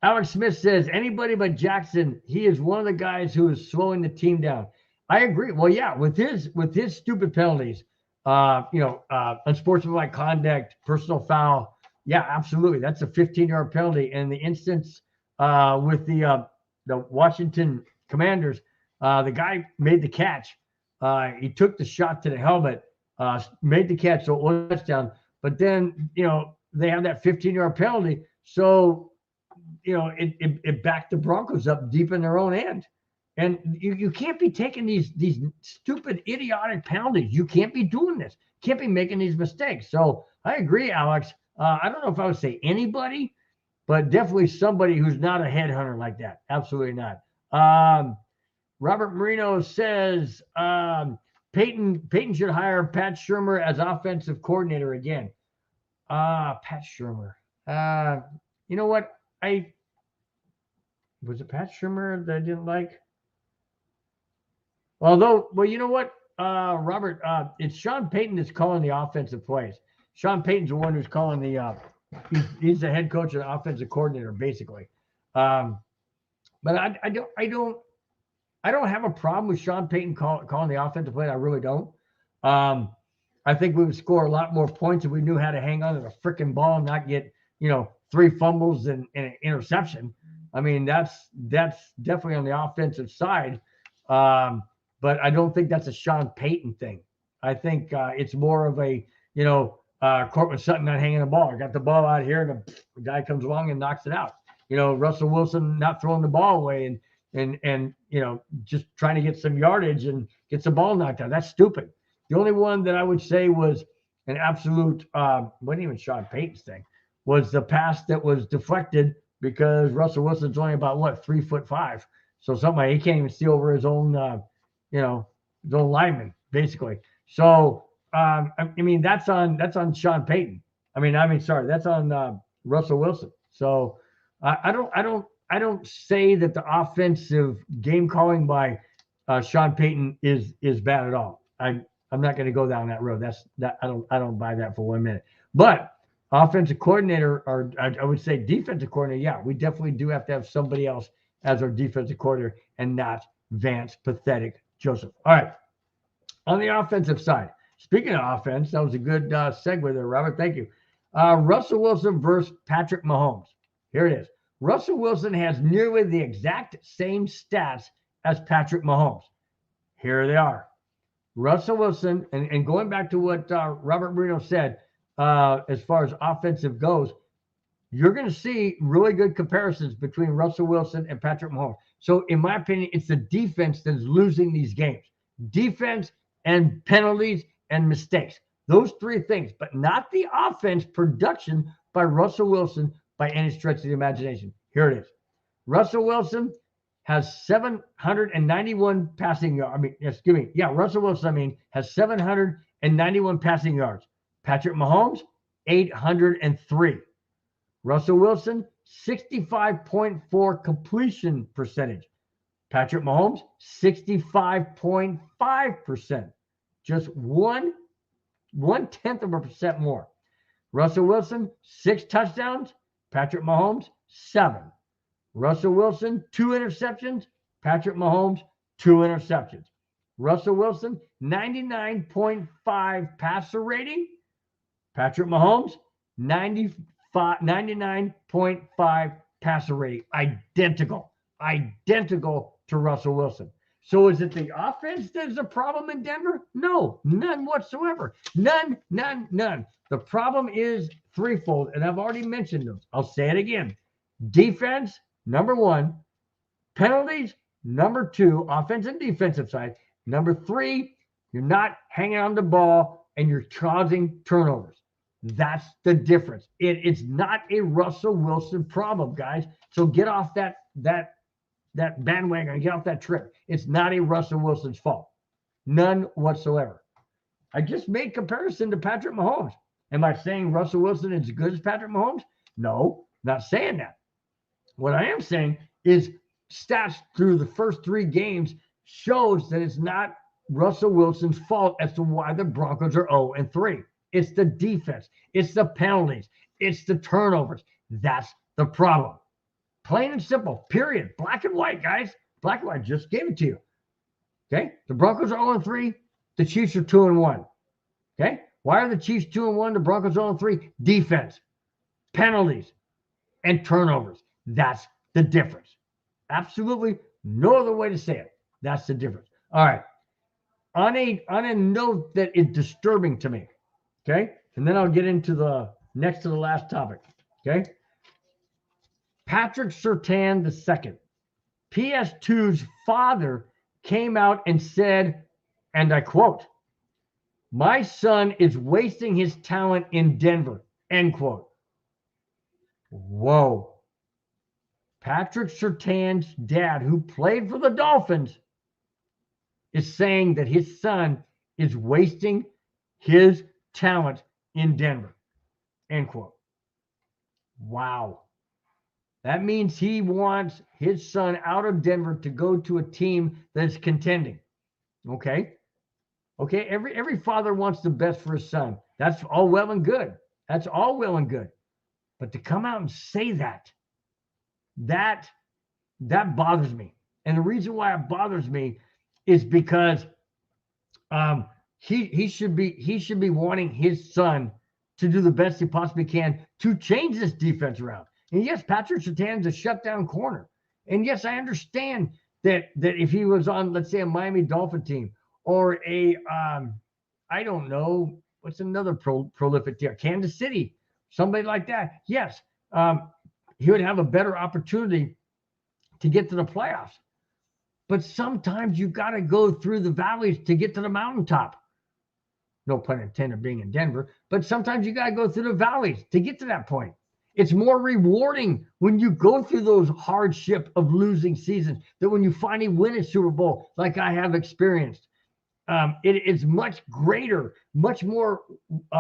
Alex Smith says, anybody but Jackson, he is one of the guys who is slowing the team down. I agree. Well, yeah, with his stupid penalties, unsportsmanlike conduct, personal foul. Yeah, absolutely. That's a 15-yard penalty. And the instance with the Washington Commanders, the guy made the catch. He took the shot to the helmet, made the catch, so it was a touchdown. But then, they have that 15-yard penalty. So, it backed the Broncos up deep in their own end. And you can't be taking these stupid, idiotic penalties. You can't be doing this. Can't be making these mistakes. So I agree, Alex. I don't know if I would say anybody, but definitely somebody who's not a headhunter like that. Absolutely not. Robert Marino says Payton should hire Pat Shurmur as offensive coordinator again. Pat Shurmur. You know what? Was it Pat Shurmur that I didn't like? Well, you know what, Robert? It's Sean Payton that's calling the offensive plays. Sean Payton's the one who's calling the. He's the head coach and offensive coordinator, basically. But I don't have a problem with Sean Payton calling the offensive play. I really don't. I think we would score a lot more points if we knew how to hang on to the freaking ball and not get 3 fumbles and an interception. I mean, that's definitely on the offensive side. But I don't think that's a Sean Payton thing. I think it's more of a, Cortland Sutton not hanging the ball. I got the ball out here, and the guy comes along and knocks it out. Russell Wilson not throwing the ball away and just trying to get some yardage and gets the ball knocked out. That's stupid. The only one that I would say was an absolute, wasn't even Sean Payton's thing, was the pass that was deflected because Russell Wilson's only about 3'5". So somebody, he can't even see over his own, his own lineman, basically. So, that's on Sean Payton. That's on Russell Wilson. So I don't say that the offensive game calling by Sean Payton is bad at all. I'm not going to go down that road. I don't buy that for 1 minute. But offensive coordinator, or I would say defensive coordinator, yeah, we definitely do have to have somebody else as our defensive coordinator and not Vance Pathetic Joseph. All right. On the offensive side, speaking of offense, that was a good segue there, Robert. Thank you. Russell Wilson versus Patrick Mahomes. Here it is. Russell Wilson has nearly the exact same stats as Patrick Mahomes. Here they are. Russell Wilson, and going back to what Robert Marino said, as far as offensive goes, you're going to see really good comparisons between Russell Wilson and Patrick Mahomes. So in my opinion, it's the defense that's losing these games. Defense and penalties and mistakes. Those 3 things, but not the offense production by Russell Wilson by any stretch of the imagination. Here it is. Russell Wilson has 791 passing yards. Russell Wilson, has 791 passing yards. Patrick Mahomes, 803. Russell Wilson, 65.4 completion percentage. Patrick Mahomes, 65.5%. Just 0.1% more. Russell Wilson, 6 touchdowns. Patrick Mahomes, 7. Russell Wilson, 2 interceptions. Patrick Mahomes, 2 interceptions. Russell Wilson, 99.5 passer rating. Patrick Mahomes, 99.5 passer rating. Identical to Russell Wilson. So is it the offense that's a problem in Denver? No, none whatsoever. None. The problem is threefold, and I've already mentioned them. I'll say it again. Defense, number 1. Penalties, number 2. Offense and defensive side. Number 3, you're not hanging on the ball and you're causing turnovers. That's the difference. It's not a Russell Wilson problem, guys. So get off that bandwagon, get off that trip. It's not a Russell Wilson's fault. None whatsoever. I just made comparison to Patrick Mahomes. Am I saying Russell Wilson is as good as Patrick Mahomes? No, not saying that. What I am saying is stats through the first 3 games shows that it's not Russell Wilson's fault as to why the Broncos are 0-3. It's the defense. It's the penalties. It's the turnovers. That's the problem. Plain and simple, period. Black and white, guys. Black and white. Just gave it to you. Okay? The Broncos are 0-3. The Chiefs are 2-1. Okay? Why are the Chiefs 2-1? The Broncos 0-3? Defense, penalties, and turnovers. That's the difference. Absolutely no other way to say it. That's the difference. All right. On a note that is disturbing to me, okay? And then I'll get into the next to the last topic, okay? Patrick Surtain II, PS2's father, came out and said, and I quote, "My son is wasting his talent in Denver," end quote. Whoa. Patrick Surtain's dad, who played for the Dolphins, is saying that his son is wasting his talent in Denver, end quote. Wow. That means he wants his son out of Denver to go to a team that's contending. Okay? Okay, every father wants the best for his son. That's all well and good. That's all well and good. But to come out and say that bothers me. And the reason why it bothers me is because he should be wanting his son to do the best he possibly can to change this defense around. And yes, Patrick Surtain's a shutdown corner. And yes, I understand that if he was on, let's say, a Miami Dolphin team or a I don't know, what's another prolific team, Kansas City, somebody like that, yes, he would have a better opportunity to get to the playoffs. But sometimes you got to go through the valleys to get to the mountaintop. No pun intended being in Denver, but sometimes you got to go through the valleys to get to that point. It's more rewarding when you go through those hardship of losing seasons than when you finally win a Super Bowl like I have experienced. It's much greater, much more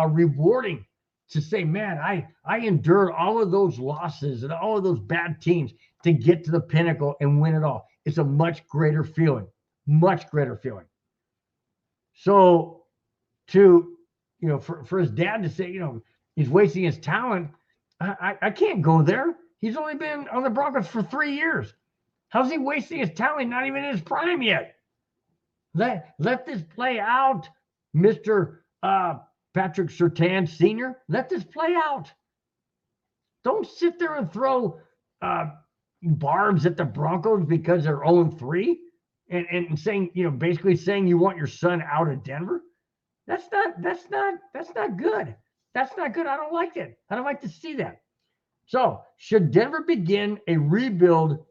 rewarding to say, man, I endured all of those losses and all of those bad teams to get to the pinnacle and win it all. It's a much greater feeling, much greater feeling. So for his dad to say, he's wasting his talent, I can't go there. He's only been on the Broncos for 3 years. How's he wasting his talent? Not even in his prime yet. Let this play out, Mr. Patrick Surtain Sr. Let this play out. Don't sit there and throw barbs at the Broncos because they're 0-3 and saying, basically saying you want your son out of Denver. That's not good. That's not good. I don't like it. I don't like to see that. So should Denver begin a rebuild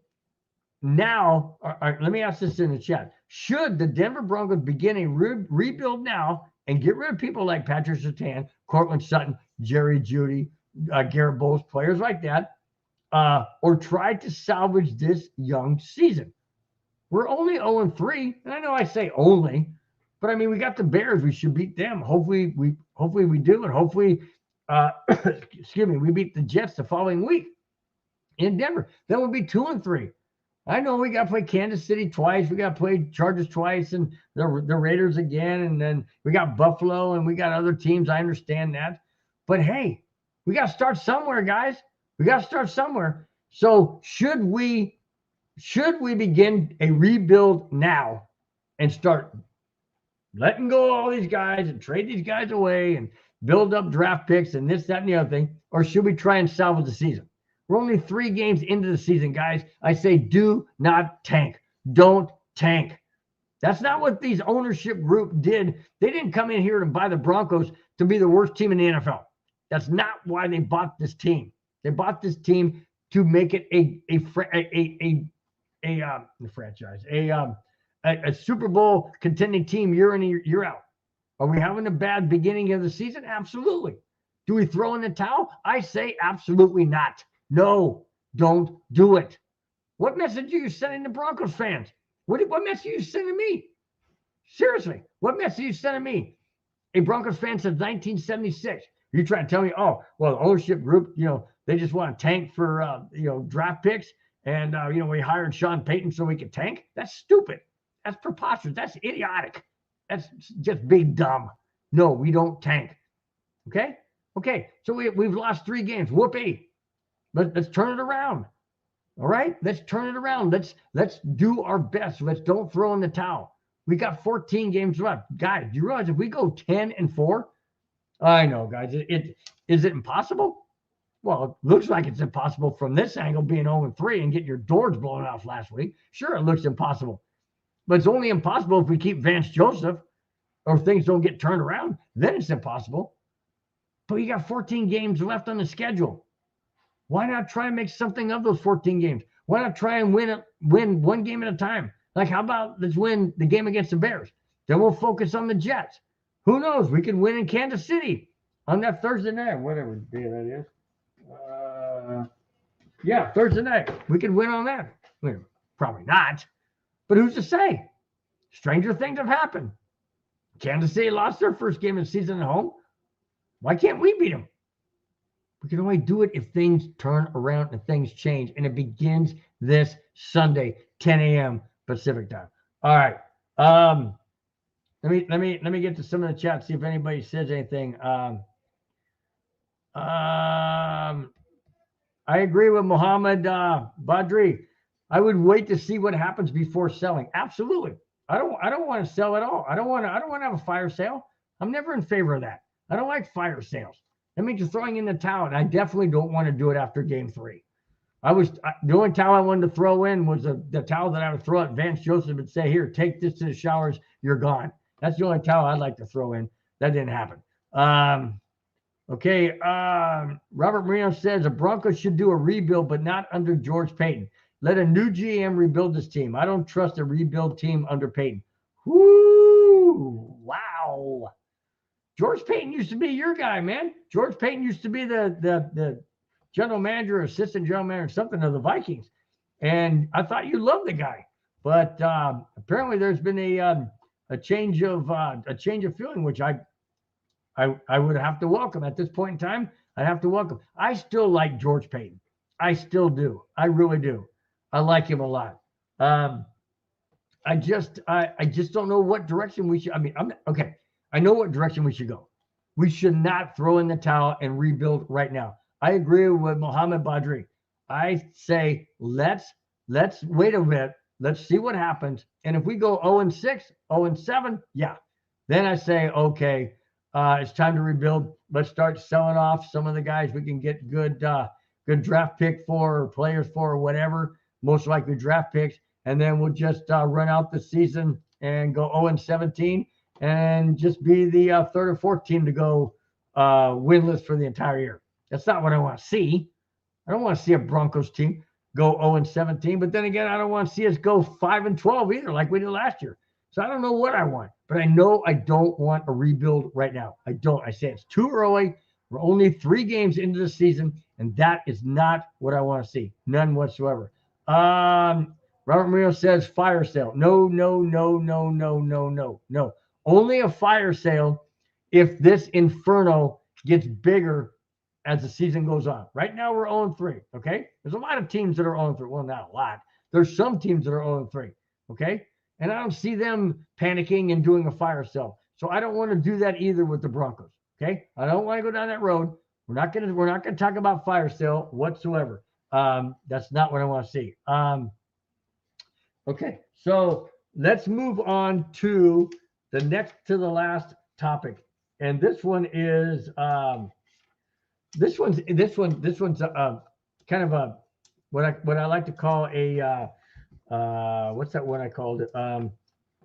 now? Let me ask this in the chat. Should the Denver Broncos begin a rebuild now and get rid of people like Patrick Surtain, Cortland Sutton, Jerry Jeudy, Garrett Bowles, players like that, or try to salvage this young season? We're only 0-3, and I know I say only, but I mean we got the Bears. We should beat them. Hopefully we do, and hopefully, we beat the Jets the following week in Denver. Then we'll be 2-3. I know we got to play Kansas City twice. We got to play Chargers twice and the Raiders again. And then we got Buffalo and we got other teams. I understand that. But hey, we got to start somewhere, guys. We got to start somewhere. So should we begin a rebuild now and start letting go of all these guys and trade these guys away and build up draft picks and this, that, and the other thing? Or should we try and salvage the season? We're only 3 games into the season, guys. I say do not tank. Don't tank. That's not what these ownership group did. They didn't come in here to buy the Broncos to be the worst team in the NFL. That's not why they bought this team. They bought this team to make it a franchise, a Super Bowl contending team year in and year out. Are we having a bad beginning of the season? Absolutely. Do we throw in the towel? I say absolutely not. No, don't do it. What message are you sending to Broncos fans? What message are you sending me? Seriously, what message are you sending me? A Broncos fan since 1976. You trying to tell me, oh, well, the ownership group, they just want to tank for, draft picks. And, we hired Sean Payton so we could tank. That's stupid. That's preposterous. That's idiotic. That's just big dumb. No, we don't tank. Okay. So we've lost 3 games. Whoopee. Let's turn it around. All right. Let's turn it around. Let's do our best. Let's don't throw in the towel. We got 14 games left. Guys, do you realize if we go 10-4? I know, guys. Is it impossible? Well, it looks like it's impossible from this angle, being 0-3 and getting your doors blown off last week. Sure, it looks impossible. But it's only impossible if we keep Vance Joseph or things don't get turned around. Then it's impossible. But you got 14 games left on the schedule. Why not try and make something of those 14 games? Why not try and win one game at a time? Like, how about let's win the game against the Bears? Then we'll focus on the Jets. Who knows? We could win in Kansas City on that Thursday night, whatever day that is. Thursday night. We could win on that. Well, probably not. But who's to say? Stranger things have happened. Kansas City lost their first game of the season at home. Why can't we beat them? We can only do it if things turn around and things change. And it begins this Sunday, 10 a.m. Pacific time. All right. Let me get to some of the chat, see if anybody says anything. I agree with Mohammed Badri. I would wait to see what happens before selling. Absolutely. I don't want to sell at all. I don't want to have a fire sale. I'm never in favor of that. I don't like fire sales. That means you're throwing in the towel, and I definitely don't want to do it after game 3. The only towel I wanted to throw in was the towel that I would throw at Vance Joseph and say, here, take this to the showers. You're gone. That's the only towel I'd like to throw in. That didn't happen. Okay. Robert Marino says the Broncos should do a rebuild, but not under George Payton. Let a new GM rebuild this team. I don't trust a rebuild team under Payton. Whoo! Wow. George Payton used to be your guy, man. George Payton used to be the general manager, assistant general manager, something of the Vikings. And I thought you loved the guy. But apparently there's been a change of feeling, which I would have to welcome at this point in time. I have to welcome. I still like George Payton. I still do. I really do. I like him a lot. I just don't know what direction we should. Okay. I know what direction we should go. We should not throw in the towel and rebuild right now. I agree with Mohammed Badri. I say let's wait a bit. Let's see what happens. And if we go 0-6, 0-7, yeah, then I say okay. It's time to rebuild. Let's start selling off some of the guys we can get good draft pick for, or players for, or whatever. Most likely draft picks, and then we'll just run out the season and go 0-17, and just be the 3rd or 4th team to go winless for the entire year. That's not what I want to see. I don't want to see a Broncos team go 0-17, but then again, I don't want to see us go 5-12 either, like we did last year. So I don't know what I want, but I know I don't want a rebuild right now. I don't. I say it's too early. We're only 3 games into the season, and that is not what I want to see. None whatsoever. Robert Marino says fire sale. No. Only a fire sale if this inferno gets bigger as the season goes on. Right now we're 0-3. Okay. There's a lot of teams that are 0-3. Well, not a lot. There's some teams that are 0-3. Okay. And I don't see them panicking and doing a fire sale. So I don't want to do that either with the Broncos. Okay. I don't want to go down that road. We're not going to talk about fire sale whatsoever. That's not what I want to see. Okay. So let's move on to the last topic. And this one is, this one's kind of a, what I like to call a, what's that one I called it?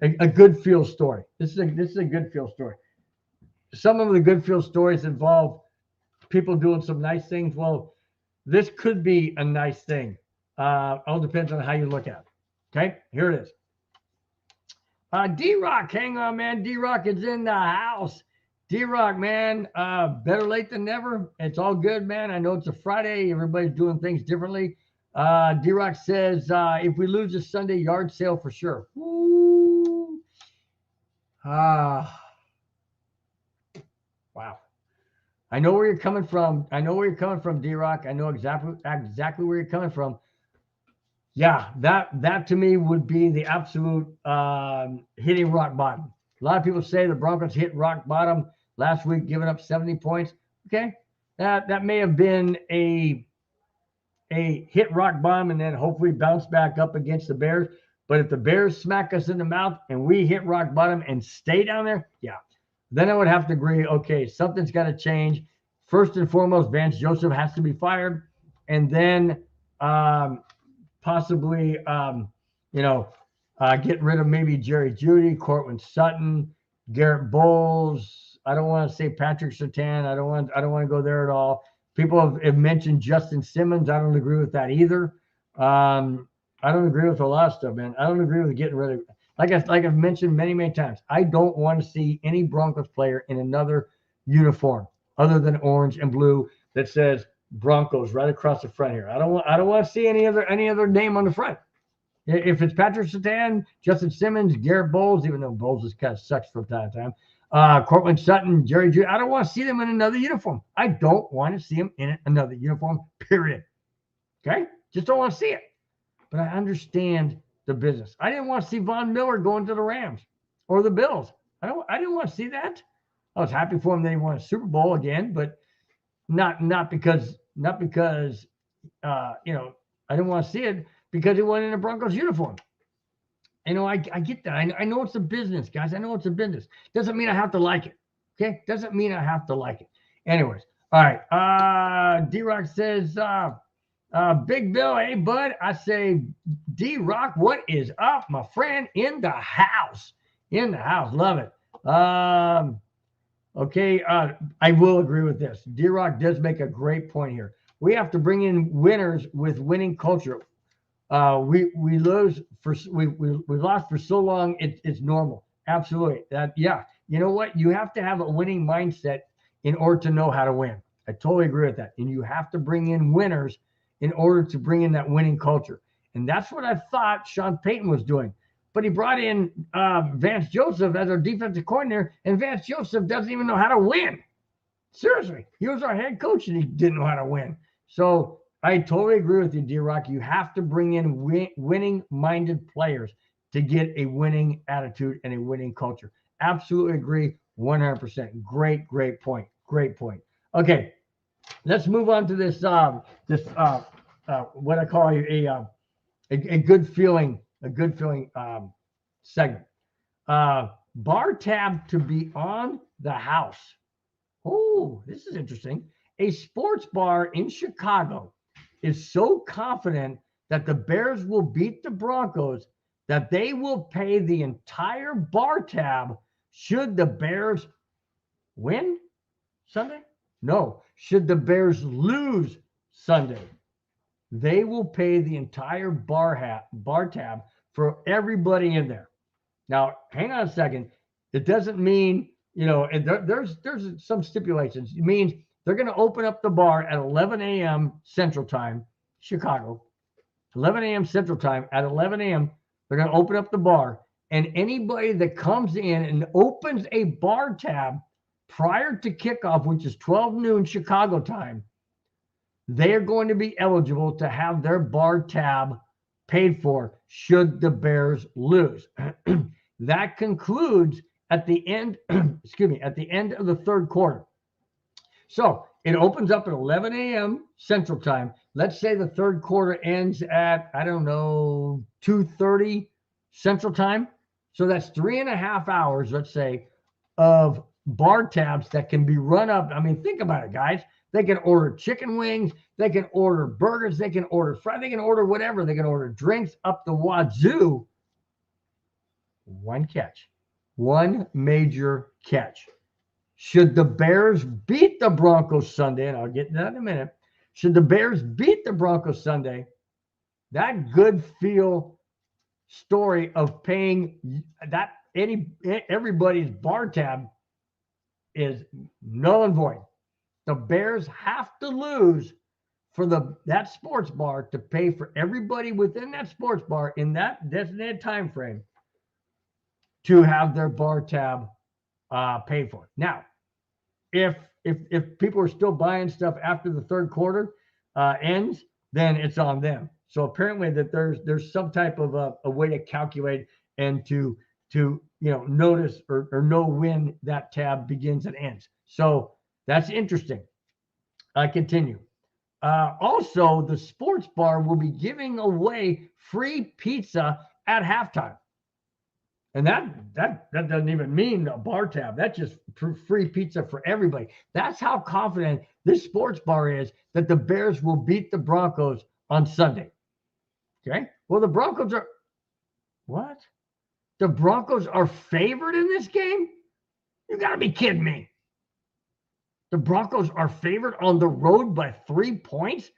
A good feel story. This is a good feel story. Some of the good feel stories involve people doing some nice things. Well, this could be a nice thing. All depends on how you look at it. Okay, here it is. D-Rock, hang on, man. D-Rock is in the house. D-Rock, man, better late than never. It's all good, man. I know it's a Friday. Everybody's doing things differently. D-Rock says, if we lose this Sunday, yard sale for sure. Woo. Wow. I know where you're coming from. D-Rock. I know exactly where you're coming from. Yeah, that to me would be the absolute hitting rock bottom. A lot of people say the Broncos hit rock bottom last week, giving up 70 points. Okay, that may have been a hit rock bottom and then hopefully bounce back up against the Bears. But if the Bears smack us in the mouth and we hit rock bottom and stay down there, yeah, then I would have to agree, okay, something's got to change. First and foremost, Vance Joseph has to be fired. And then possibly, get rid of maybe Jerry Jeudy, Cortland Sutton, Garrett Bowles. I don't want to say Patrick Surtain. I don't want to go there at all. People have mentioned Justin Simmons. I don't agree with that either. I don't agree with a lot of stuff, man. I don't agree with getting rid of. Like I've mentioned many times, I don't want to see any Broncos player in another uniform other than orange and blue that says Broncos right across the front here. I don't want to see any other name on the front. If it's Patrick Surtain, Justin Simmons, Garrett Bowles, even though Bowles just kind of sucks from time to time, Cortland Sutton, Jerry Jeudy, I don't want to see them in another uniform. I don't want to see them in another uniform, period. Okay? Just don't want to see it. But I understand the business. I didn't want to see Von Miller going to the Rams or the Bills. I didn't want to see that. I was happy for him that he won a Super Bowl again, but not because I didn't want to see it because he went in a Broncos uniform. I get that. I know it's a business, guys. I know it's a business. Doesn't mean I have to like it. Okay? Doesn't mean I have to like it. Anyways, all right. D-Rock says, Big Bill, hey, bud. I say, D-Rock, what is up, my friend? In the house. Love it. Okay, I will agree with this. D-Rock does make a great point here. We have to bring in winners with winning culture. We lost for so long. It's normal. Absolutely. You know what? You have to have a winning mindset in order to know how to win. I totally agree with that. And you have to bring in winners in order to bring in that winning culture. And that's what I thought Sean Payton was doing. But he brought in Vance Joseph as our defensive coordinator, and Vance Joseph doesn't even know how to win. Seriously, he was our head coach, and he didn't know how to win. So I totally agree with you, D-Rock. You have to bring in winning-minded players to get a winning attitude and a winning culture. Absolutely agree, 100%. Great point. Okay, let's move on to this what I call a good feeling segment. Bar tab to be on the house. Oh, this is interesting. A sports bar in Chicago is so confident that the Bears will beat the Broncos that they will pay the entire bar tab should the Bears win Sunday? No. Should the Bears lose Sunday? They will pay the entire bar tab for everybody in there. Now, hang on a second. It doesn't mean, there's some stipulations. It means they're going to open up the bar at 11 a.m. Central Time, Chicago. 11 a.m. Central Time. At 11 a.m., they're going to open up the bar. And anybody that comes in and opens a bar tab prior to kickoff, which is 12 noon Chicago time, they are going to be eligible to have their bar tab paid for should the Bears lose. That concludes at the end, at the end of the third quarter. So it opens up at 11 a.m. Central Time. Let's say the third quarter ends at, 2:30 Central Time. So that's 3.5 hours, let's say, of bar tabs that can be run up. I mean, think about it, guys. They can order chicken wings. They can order burgers. They can order fries. They can order whatever. They can order drinks up the wazoo. One catch. One major catch. Should the Bears beat the Broncos Sunday, and I'll get to that in a minute. Should the Bears beat the Broncos Sunday, that good feel story of paying that everybody's bar tab is null and void. The Bears have to lose for that sports bar to pay for everybody within that sports bar in that designated time frame to have their bar tab paid for. Now, if people are still buying stuff after the third quarter ends, then it's on them. So apparently that there's some type of a way to calculate and to notice or know when that tab begins and ends. So that's interesting. I continue. Also, the sports bar will be giving away free pizza at halftime. And that doesn't even mean a bar tab. That's just free pizza for everybody. That's how confident this sports bar is that the Bears will beat the Broncos on Sunday. Okay? Well, the Broncos are what? The Broncos are favored in this game? You got to be kidding me. The Broncos are favored on the road by 3 points?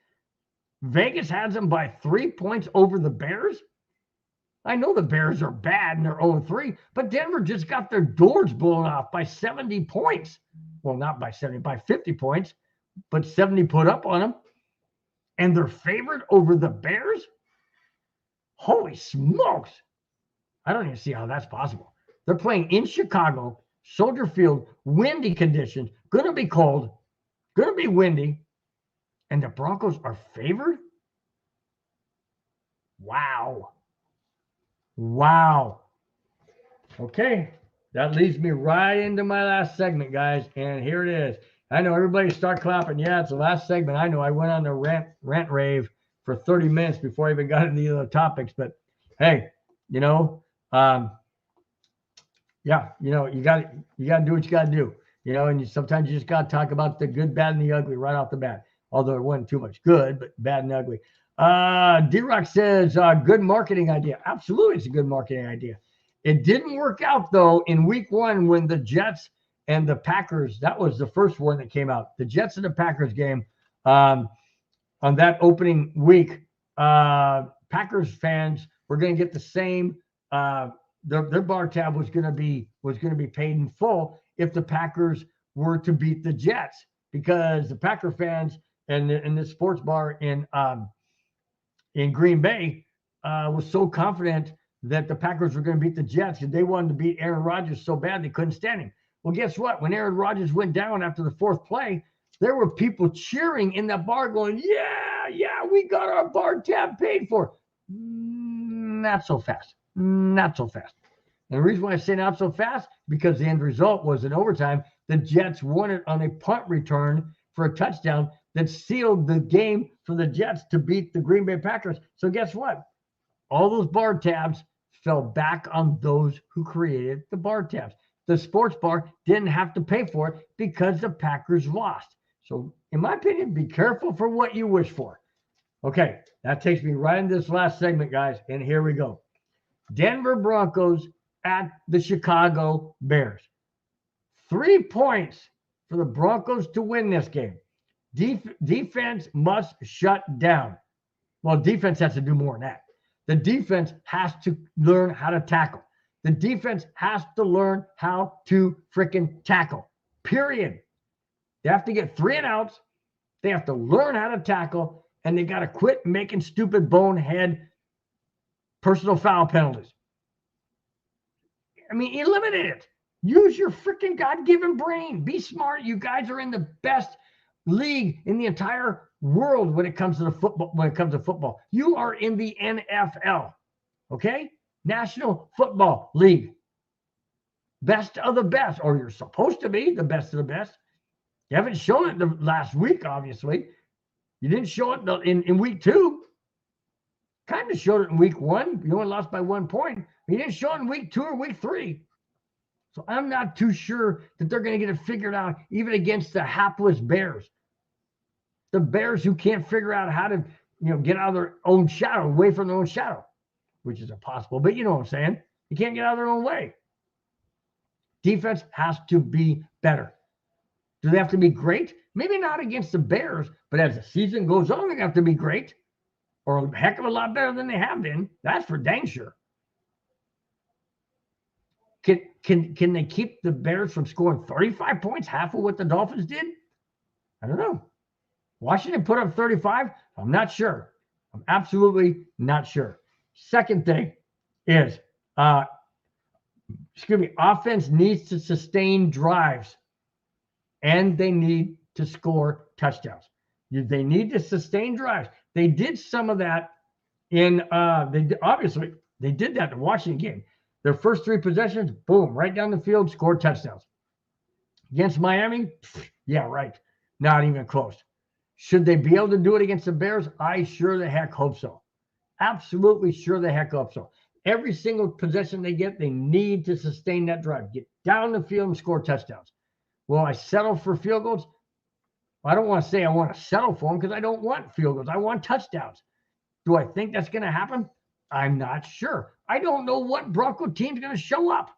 Vegas has them by 3 points over the Bears? I know the Bears are bad and they're 0-3, but Denver just got their doors blown off by 70 points. Well, not by 70, by 50 points, but 70 put up on them. And they're favored over the Bears? Holy smokes. I don't even see how that's possible. They're playing in Chicago, Soldier Field, windy conditions, going to be cold, going to be windy, and the Broncos are favored? Wow. Wow. Okay. That leads me right into my last segment, guys. And here it is. I know everybody start clapping. Yeah, it's the last segment. I know I went on the rant rave for 30 minutes before I even got into the other topics. But hey, you got to do what you got to do. And sometimes you just got to talk about the good, bad, and the ugly right off the bat. Although it wasn't too much good, but bad and ugly. D-Rock says, good marketing idea. Absolutely, it's a good marketing idea. It didn't work out, though, in week 1 when the Jets and the Packers, that was the first one that came out. The Jets and the Packers game on that opening week, Packers fans were going to get the same, their bar tab was going to be paid in full if the Packers were to beat the Jets, because the Packer fans and the sports bar in Green Bay was so confident that the Packers were going to beat the Jets because they wanted to beat Aaron Rodgers so bad they couldn't stand him. Well, guess what? When Aaron Rodgers went down after the 4th play, there were people cheering in that bar going, yeah, we got our bar tab paid for. Not so fast. Not so fast. And the reason why I say not so fast, because the end result was in overtime, the Jets won it on a punt return for a touchdown that sealed the game for the Jets to beat the Green Bay Packers. So guess what? All those bar tabs fell back on those who created the bar tabs. The sports bar didn't have to pay for it because the Packers lost. So in my opinion, be careful for what you wish for. Okay, that takes me right into this last segment, guys, and here we go. Denver Broncos at the Chicago Bears. 3 points for the Broncos to win this game. Defense must shut down. Well, defense has to do more than that. The defense has to learn how to tackle. The defense has to learn how to freaking tackle, period. They have to get 3 and outs. They have to learn how to tackle, and they got to quit making stupid bonehead personal foul penalties. I mean, eliminate it. Use your freaking God-given brain. Be smart. You guys are in the best league in the entire world when it comes to football. You are in the NFL, okay? National Football League. Best of the best, or you're supposed to be the best of the best. You haven't shown it the last week, obviously. You didn't show it in week 2. Kind of showed it in week 1. You only lost by 1 point. You didn't show it in week 2 or week 3. So I'm not too sure that they're going to get it figured out even against the hapless Bears. The Bears who can't figure out how to, get out of their own shadow, away from their own shadow, which is impossible. But you know what I'm saying? You can't get out of their own way. Defense has to be better. Do they have to be great? Maybe not against the Bears, but as the season goes on, they have to be great, or a heck of a lot better than they have been. That's for dang sure. Can they keep the Bears from scoring 35 points, half of what the Dolphins did? I don't know. Washington put up 35? I'm not sure. I'm absolutely not sure. Second thing is, offense needs to sustain drives, and they need to score touchdowns. They need to sustain drives. They did some of that in they did that in the Washington game. Their first 3 possessions, boom, right down the field, scored touchdowns. Against Miami, yeah, right. Not even close. Should they be able to do it against the Bears? I sure the heck hope so. Absolutely sure the heck hope so. Every single possession they get, they need to sustain that drive. Get down the field and score touchdowns. Will I settle for field goals? I don't want to say I want to settle for them because I don't want field goals. I want touchdowns. Do I think that's going to happen? I'm not sure. I don't know what Bronco team's going to show up.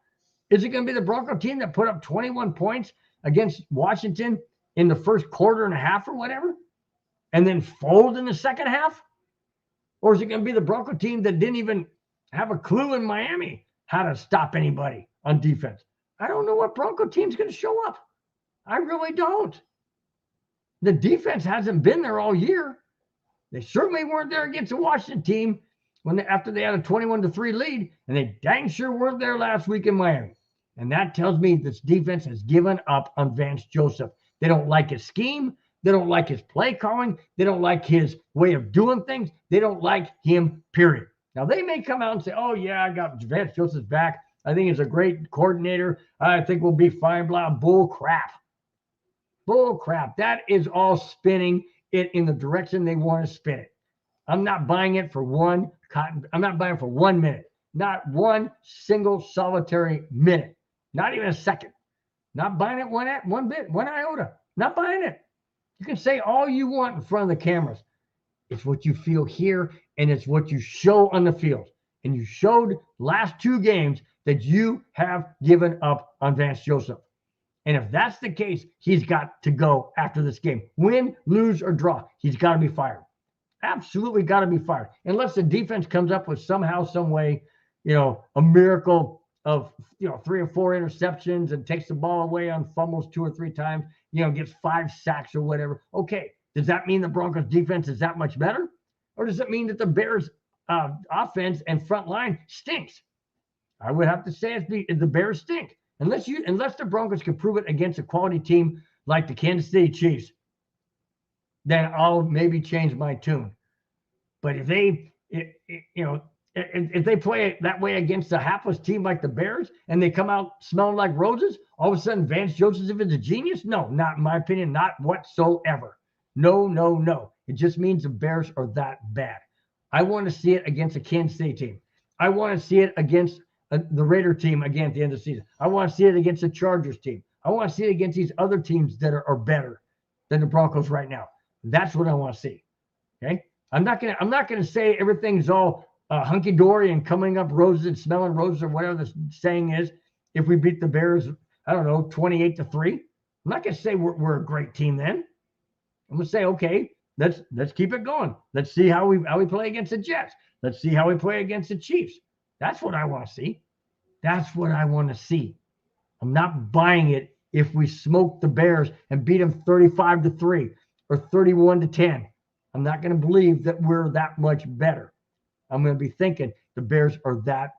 Is it going to be the Bronco team that put up 21 points against Washington in the first quarter and a half or whatever, and then fold in the second half? Or is it going to be the Bronco team that didn't even have a clue in Miami how to stop anybody on defense? I don't know what Bronco team's going to show up. I really don't. The defense hasn't been there all year. They certainly weren't there against the Washington team after they had a 21-3 lead, and they dang sure weren't there last week in Miami. And that tells me this defense has given up on Vance Joseph. They don't like his scheme. They don't like his play calling. They don't like his way of doing things. They don't like him, period. Now, they may come out and say, oh, yeah, I got Vance Joseph back. I think he's a great coordinator. I think we'll be fine, blah, bull crap. Bull crap. That is all spinning it in the direction they want to spin it. I'm not buying it for one minute. Not one single solitary minute. Not even a second. Not buying it one bit, one iota. Not buying it. You can say all you want in front of the cameras. It's what you feel here, and it's what you show on the field. And you showed last 2 games that you have given up on Vance Joseph. And if that's the case, he's got to go after this game. Win, lose, or draw, he's got to be fired. Absolutely got to be fired. Unless the defense comes up with somehow, some way, a miracle of, 3 or 4 interceptions and takes the ball away on fumbles 2 or 3 times, gets 5 sacks or whatever. Okay. Does that mean the Broncos defense is that much better? Or does it mean that the Bears offense and front line stinks? I would have to say the Bears stink. Unless the Broncos can prove it against a quality team like the Kansas City Chiefs, then I'll maybe change my tune. But if they play that way against a hapless team like the Bears and they come out smelling like roses, all of a sudden Vance Joseph is a genius? No, not in my opinion, not whatsoever. No. It just means the Bears are that bad. I want to see it against a Kansas City team. I want to see it against the Raider team again at the end of the season. I want to see it against the Chargers team. I want to see it against these other teams that are better than the Broncos right now. That's what I want to see. Okay, I'm not gonna say everything's all hunky dory and coming up roses and smelling roses or whatever the saying is. If we beat the Bears, I don't know, 28-3. I'm not gonna say we're a great team then. I'm gonna say, okay, let's keep it going. Let's see how we play against the Jets. Let's see how we play against the Chiefs. That's what I want to see. That's what I want to see. I'm not buying it if we smoke the Bears and beat them 35-3 or 31-10. I'm not going to believe that we're that much better. I'm going to be thinking the Bears are that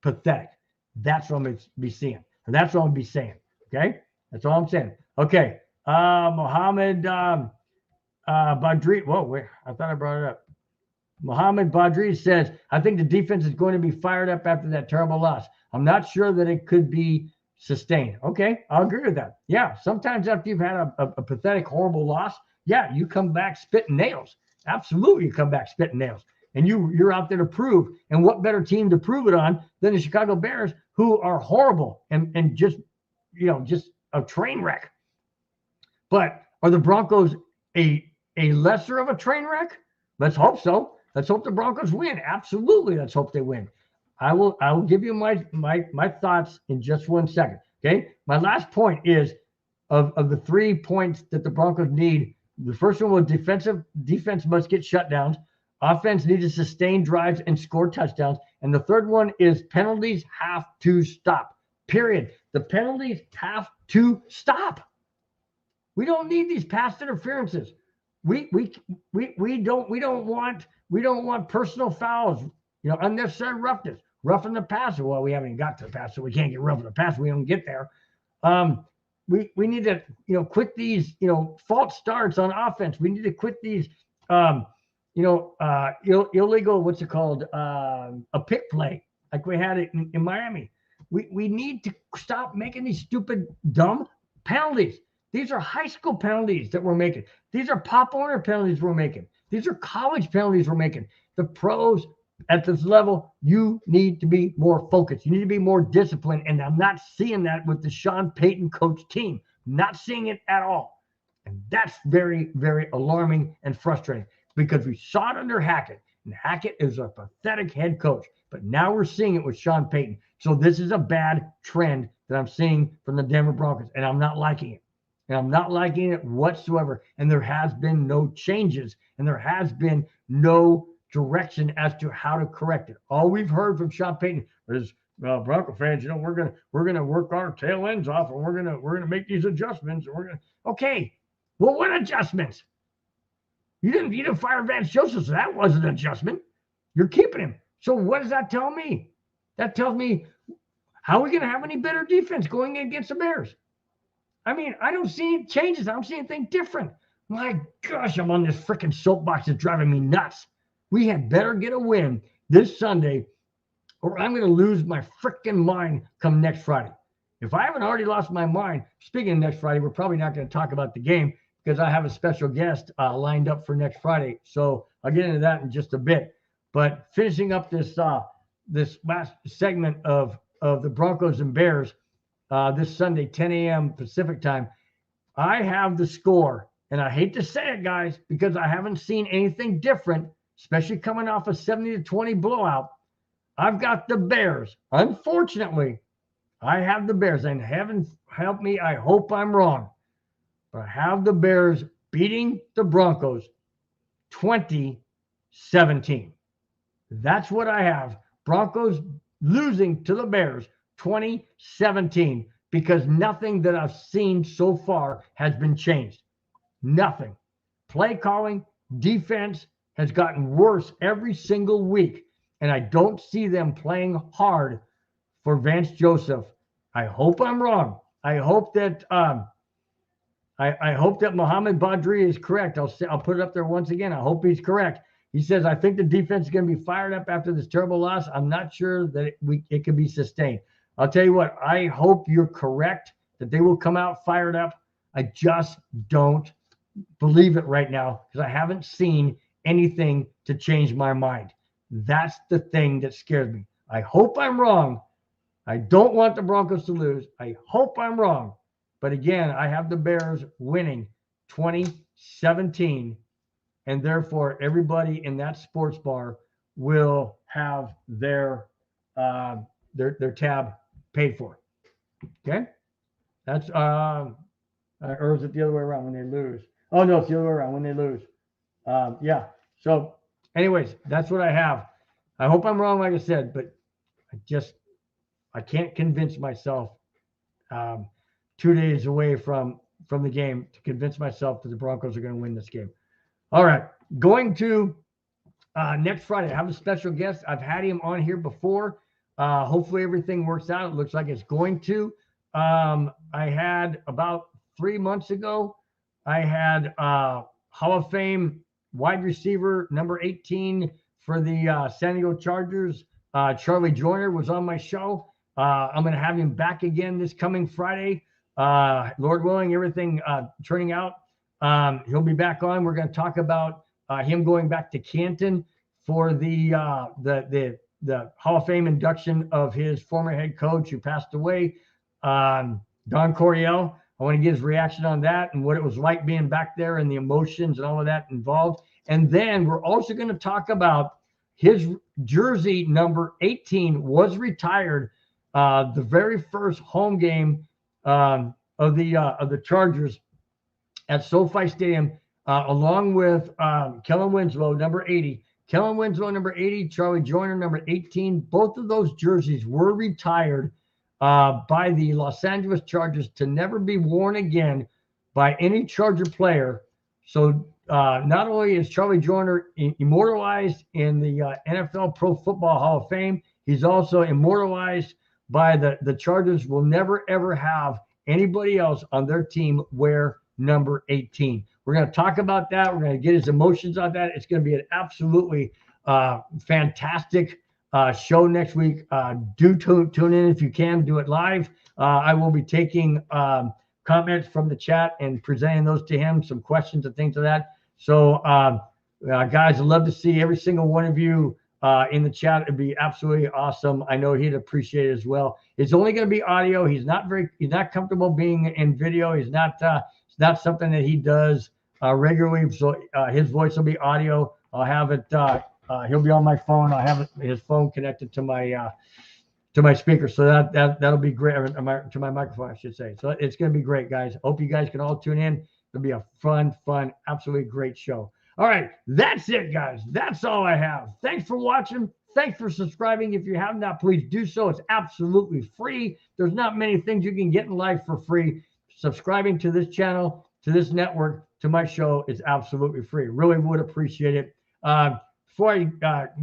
pathetic. That's what I'm going to be seeing. And that's what I'm going to be saying. Okay? That's all I'm saying. Okay. Mohammed Badri. Whoa, wait. I thought I brought it up. Mohammed Badri says, I think the defense is going to be fired up after that terrible loss. I'm not sure that it could be sustained. Okay, I'll agree with that. Yeah, sometimes after you've had a pathetic, horrible loss, yeah, you come back spitting nails. Absolutely, you come back spitting nails. And you're out there to prove. And what better team to prove it on than the Chicago Bears, who are horrible and just a train wreck. But are the Broncos a lesser of a train wreck? Let's hope so. Let's hope the Broncos win. Absolutely, let's hope they win. I will give you my thoughts in just 1 second. Okay. My last point is of the 3 points that the Broncos need. The first one was defense must get shutdowns. Offense needs to sustain drives and score touchdowns. And the third one is penalties have to stop. period. The penalties have to stop. We don't need these pass interferences. We don't want personal fouls, unnecessary roughness, roughing the passer. Well, we haven't even got to the passer, so we can't get roughing the passer. We don't get there. We need to, quit these, false starts on offense. We need to quit these, illegal, what's it called? A pick play, like we had it in Miami. We need to stop making these stupid, dumb penalties. These are high school penalties that we're making. These are Pop Warner penalties we're making. These are college penalties we're making. The pros at this level, you need to be more focused. You need to be more disciplined. And I'm not seeing that with the Sean Payton coach team. Not seeing it at all. And that's very, very alarming and frustrating because we saw it under Hackett. And Hackett is a pathetic head coach. But now we're seeing it with Sean Payton. So this is a bad trend that I'm seeing from the Denver Broncos. And I'm not liking it. And I'm not liking it whatsoever. And there has been no changes. And there has been no direction as to how to correct it. All we've heard from Sean Payton is, well, Bronco fans, we're gonna work our tail ends off, and we're gonna make these adjustments, and okay. Well, what adjustments? You didn't fire Vance Joseph, so that wasn't an adjustment. You're keeping him. So what does that tell me? That tells me, how are we gonna have any better defense going against the Bears? I mean, I don't see any changes. I don't see anything different. My gosh, I'm on this freaking soapbox that's driving me nuts. We had better get a win this Sunday, or I'm going to lose my freaking mind come next Friday. If I haven't already lost my mind, speaking of next Friday, we're probably not going to talk about the game because I have a special guest lined up for next Friday. So I'll get into that in just a bit. But finishing up this last segment of the Broncos and Bears this Sunday, 10 a.m. Pacific time, I have the score. And I hate to say it, guys, because I haven't seen anything different, especially coming off a 70-20 blowout. I've got the Bears. Unfortunately, I have the Bears. And heaven help me, I hope I'm wrong. But I have the Bears beating the Broncos 20-17. That's what I have. Broncos losing to the Bears 20-17 because nothing that I've seen so far has been changed. Nothing. Play calling, defense has gotten worse every single week, and I don't see them playing hard for Vance Joseph. I hope I'm wrong. I hope that I hope that Mohamed Badri is correct. I'll put it up there once again. I hope he's correct. He says, I think the defense is going to be fired up after this terrible loss. I'm not sure that it can be sustained. I'll tell you what, I hope you're correct, that they will come out fired up. I just don't believe it right now because I haven't seen anything to change my mind. That's the thing that scares me. I hope I'm wrong. I don't want the Broncos to lose. I hope I'm wrong. But again, I have the Bears winning 20-17, and therefore everybody in that sports bar will have their tab paid for. Okay? That's or is it the other way around when they lose? Oh no, it's the other way around when they lose. Yeah. So, anyways, that's what I have. I hope I'm wrong, like I said, but I can't convince myself 2 days away from the game to convince myself that the Broncos are going to win this game. All right, going to next Friday. I have a special guest. I've had him on here before. Hopefully everything works out. It looks like it's going to. I had about 3 months ago, I had Hall of Fame wide receiver number 18 for the San Diego Chargers. Charlie Joyner was on my show. I'm going to have him back again this coming Friday. Lord willing, everything turning out. He'll be back on. We're going to talk about him going back to Canton for the Hall of Fame induction of his former head coach who passed away, Don Coryell. I want to get his reaction on that and what it was like being back there and the emotions and all of that involved. And then we're also going to talk about his jersey number 18 was retired the very first home game of the Chargers at SoFi Stadium, along with Kellen Winslow, number 80. Kellen Winslow, number 80, Charlie Joyner, number 18. Both of those jerseys were retired by the Los Angeles Chargers to never be worn again by any Charger player. So not only is Charlie Joiner immortalized in the NFL Pro Football Hall of Fame, he's also immortalized by the Chargers will never, ever have anybody else on their team wear number 18. We're going to talk about that. We're going to get his emotions on that. It's going to be an absolutely fantastic show next week. Do tune in if you can. Do it live. I will be taking comments from the chat and presenting those to him, some questions and things of that. So, guys, I'd love to see every single one of you in the chat. It'd be absolutely awesome. I know he'd appreciate it as well. It's only going to be audio. He's not comfortable being in video. It's not something that he does regularly. So his voice will be audio. I'll have it. He'll be on my phone. I'll have his phone connected to my speaker. So that'll be great. To my microphone, I should say. So it's going to be great, guys. Hope you guys can all tune in. It'll be a fun, absolutely great show. All right, that's it, guys. That's all I have. Thanks for watching. Thanks for subscribing. If you have not, please do so. It's absolutely free. There's not many things you can get in life for free. Subscribing to this channel, to this network, to my show is absolutely free. Really would appreciate it. Before I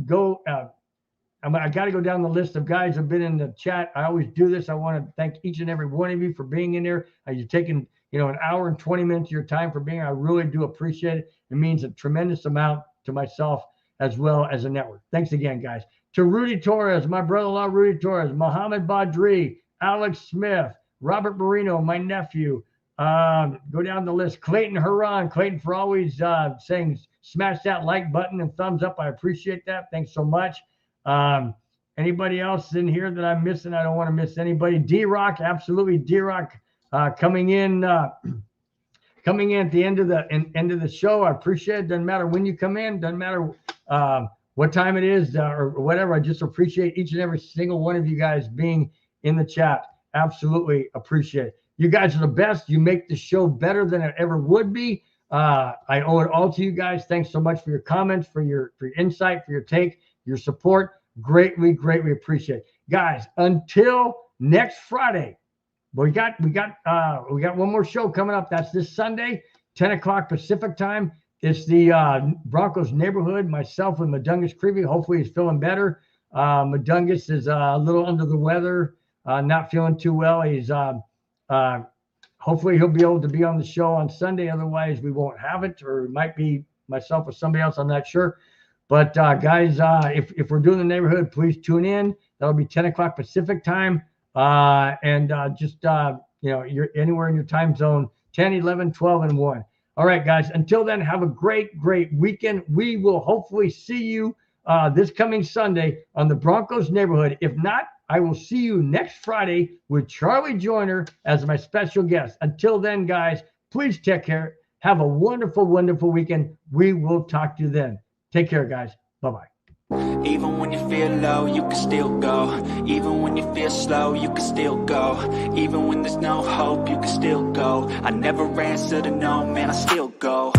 go, I got to go down the list of guys who have been in the chat. I always do this. I want to thank each and every one of you for being in there. You've taken an hour and 20 minutes of your time for being here. I really do appreciate it. It means a tremendous amount to myself as well as a network. Thanks again, guys. To Rudy Torres, my brother-in-law Rudy Torres, Mohammed Badri, Alex Smith, Robert Marino, my nephew. Go down the list. Clayton Huron. Clayton for always saying smash that like button and thumbs up. I appreciate that. Thanks so much. Anybody else in here that I'm missing? I don't want to miss anybody. D-Rock, absolutely. D-Rock coming in at the end of the show. I appreciate it. Doesn't matter when you come in. Doesn't matter what time it is or whatever. I just appreciate each and every single one of you guys being in the chat. Absolutely appreciate it. You guys are the best. You make the show better than it ever would be. I owe it all to you guys. Thanks so much for your comments, for your insight, for your take, your support. Greatly appreciate it. Guys, until next Friday. We got one more show coming up. That's this Sunday, 10 o'clock Pacific time. It's the Broncos neighborhood. Myself and Madungus Creevy. Hopefully he's feeling better. Madungus is a little under the weather, not feeling too well. He's hopefully he'll be able to be on the show on Sunday. Otherwise, we won't have it, or it might be myself or somebody else. I'm not sure. But guys, if we're doing the neighborhood, please tune in. That'll be 10 o'clock Pacific time. You're anywhere in your time zone, 10, 11, 12, and 1. All right, guys, until then, have a great weekend. We will hopefully see you this coming Sunday on the Broncos neighborhood. If not, I will see you next Friday with Charlie Joiner as my special guest. Until then, guys, please take care. Have a wonderful weekend. We will talk to you then. Take care, guys. Bye-bye. Even when you feel low, you can still go. Even when you feel slow, you can still go. Even when there's no hope, you can still go. I never answer to no, man, I still go.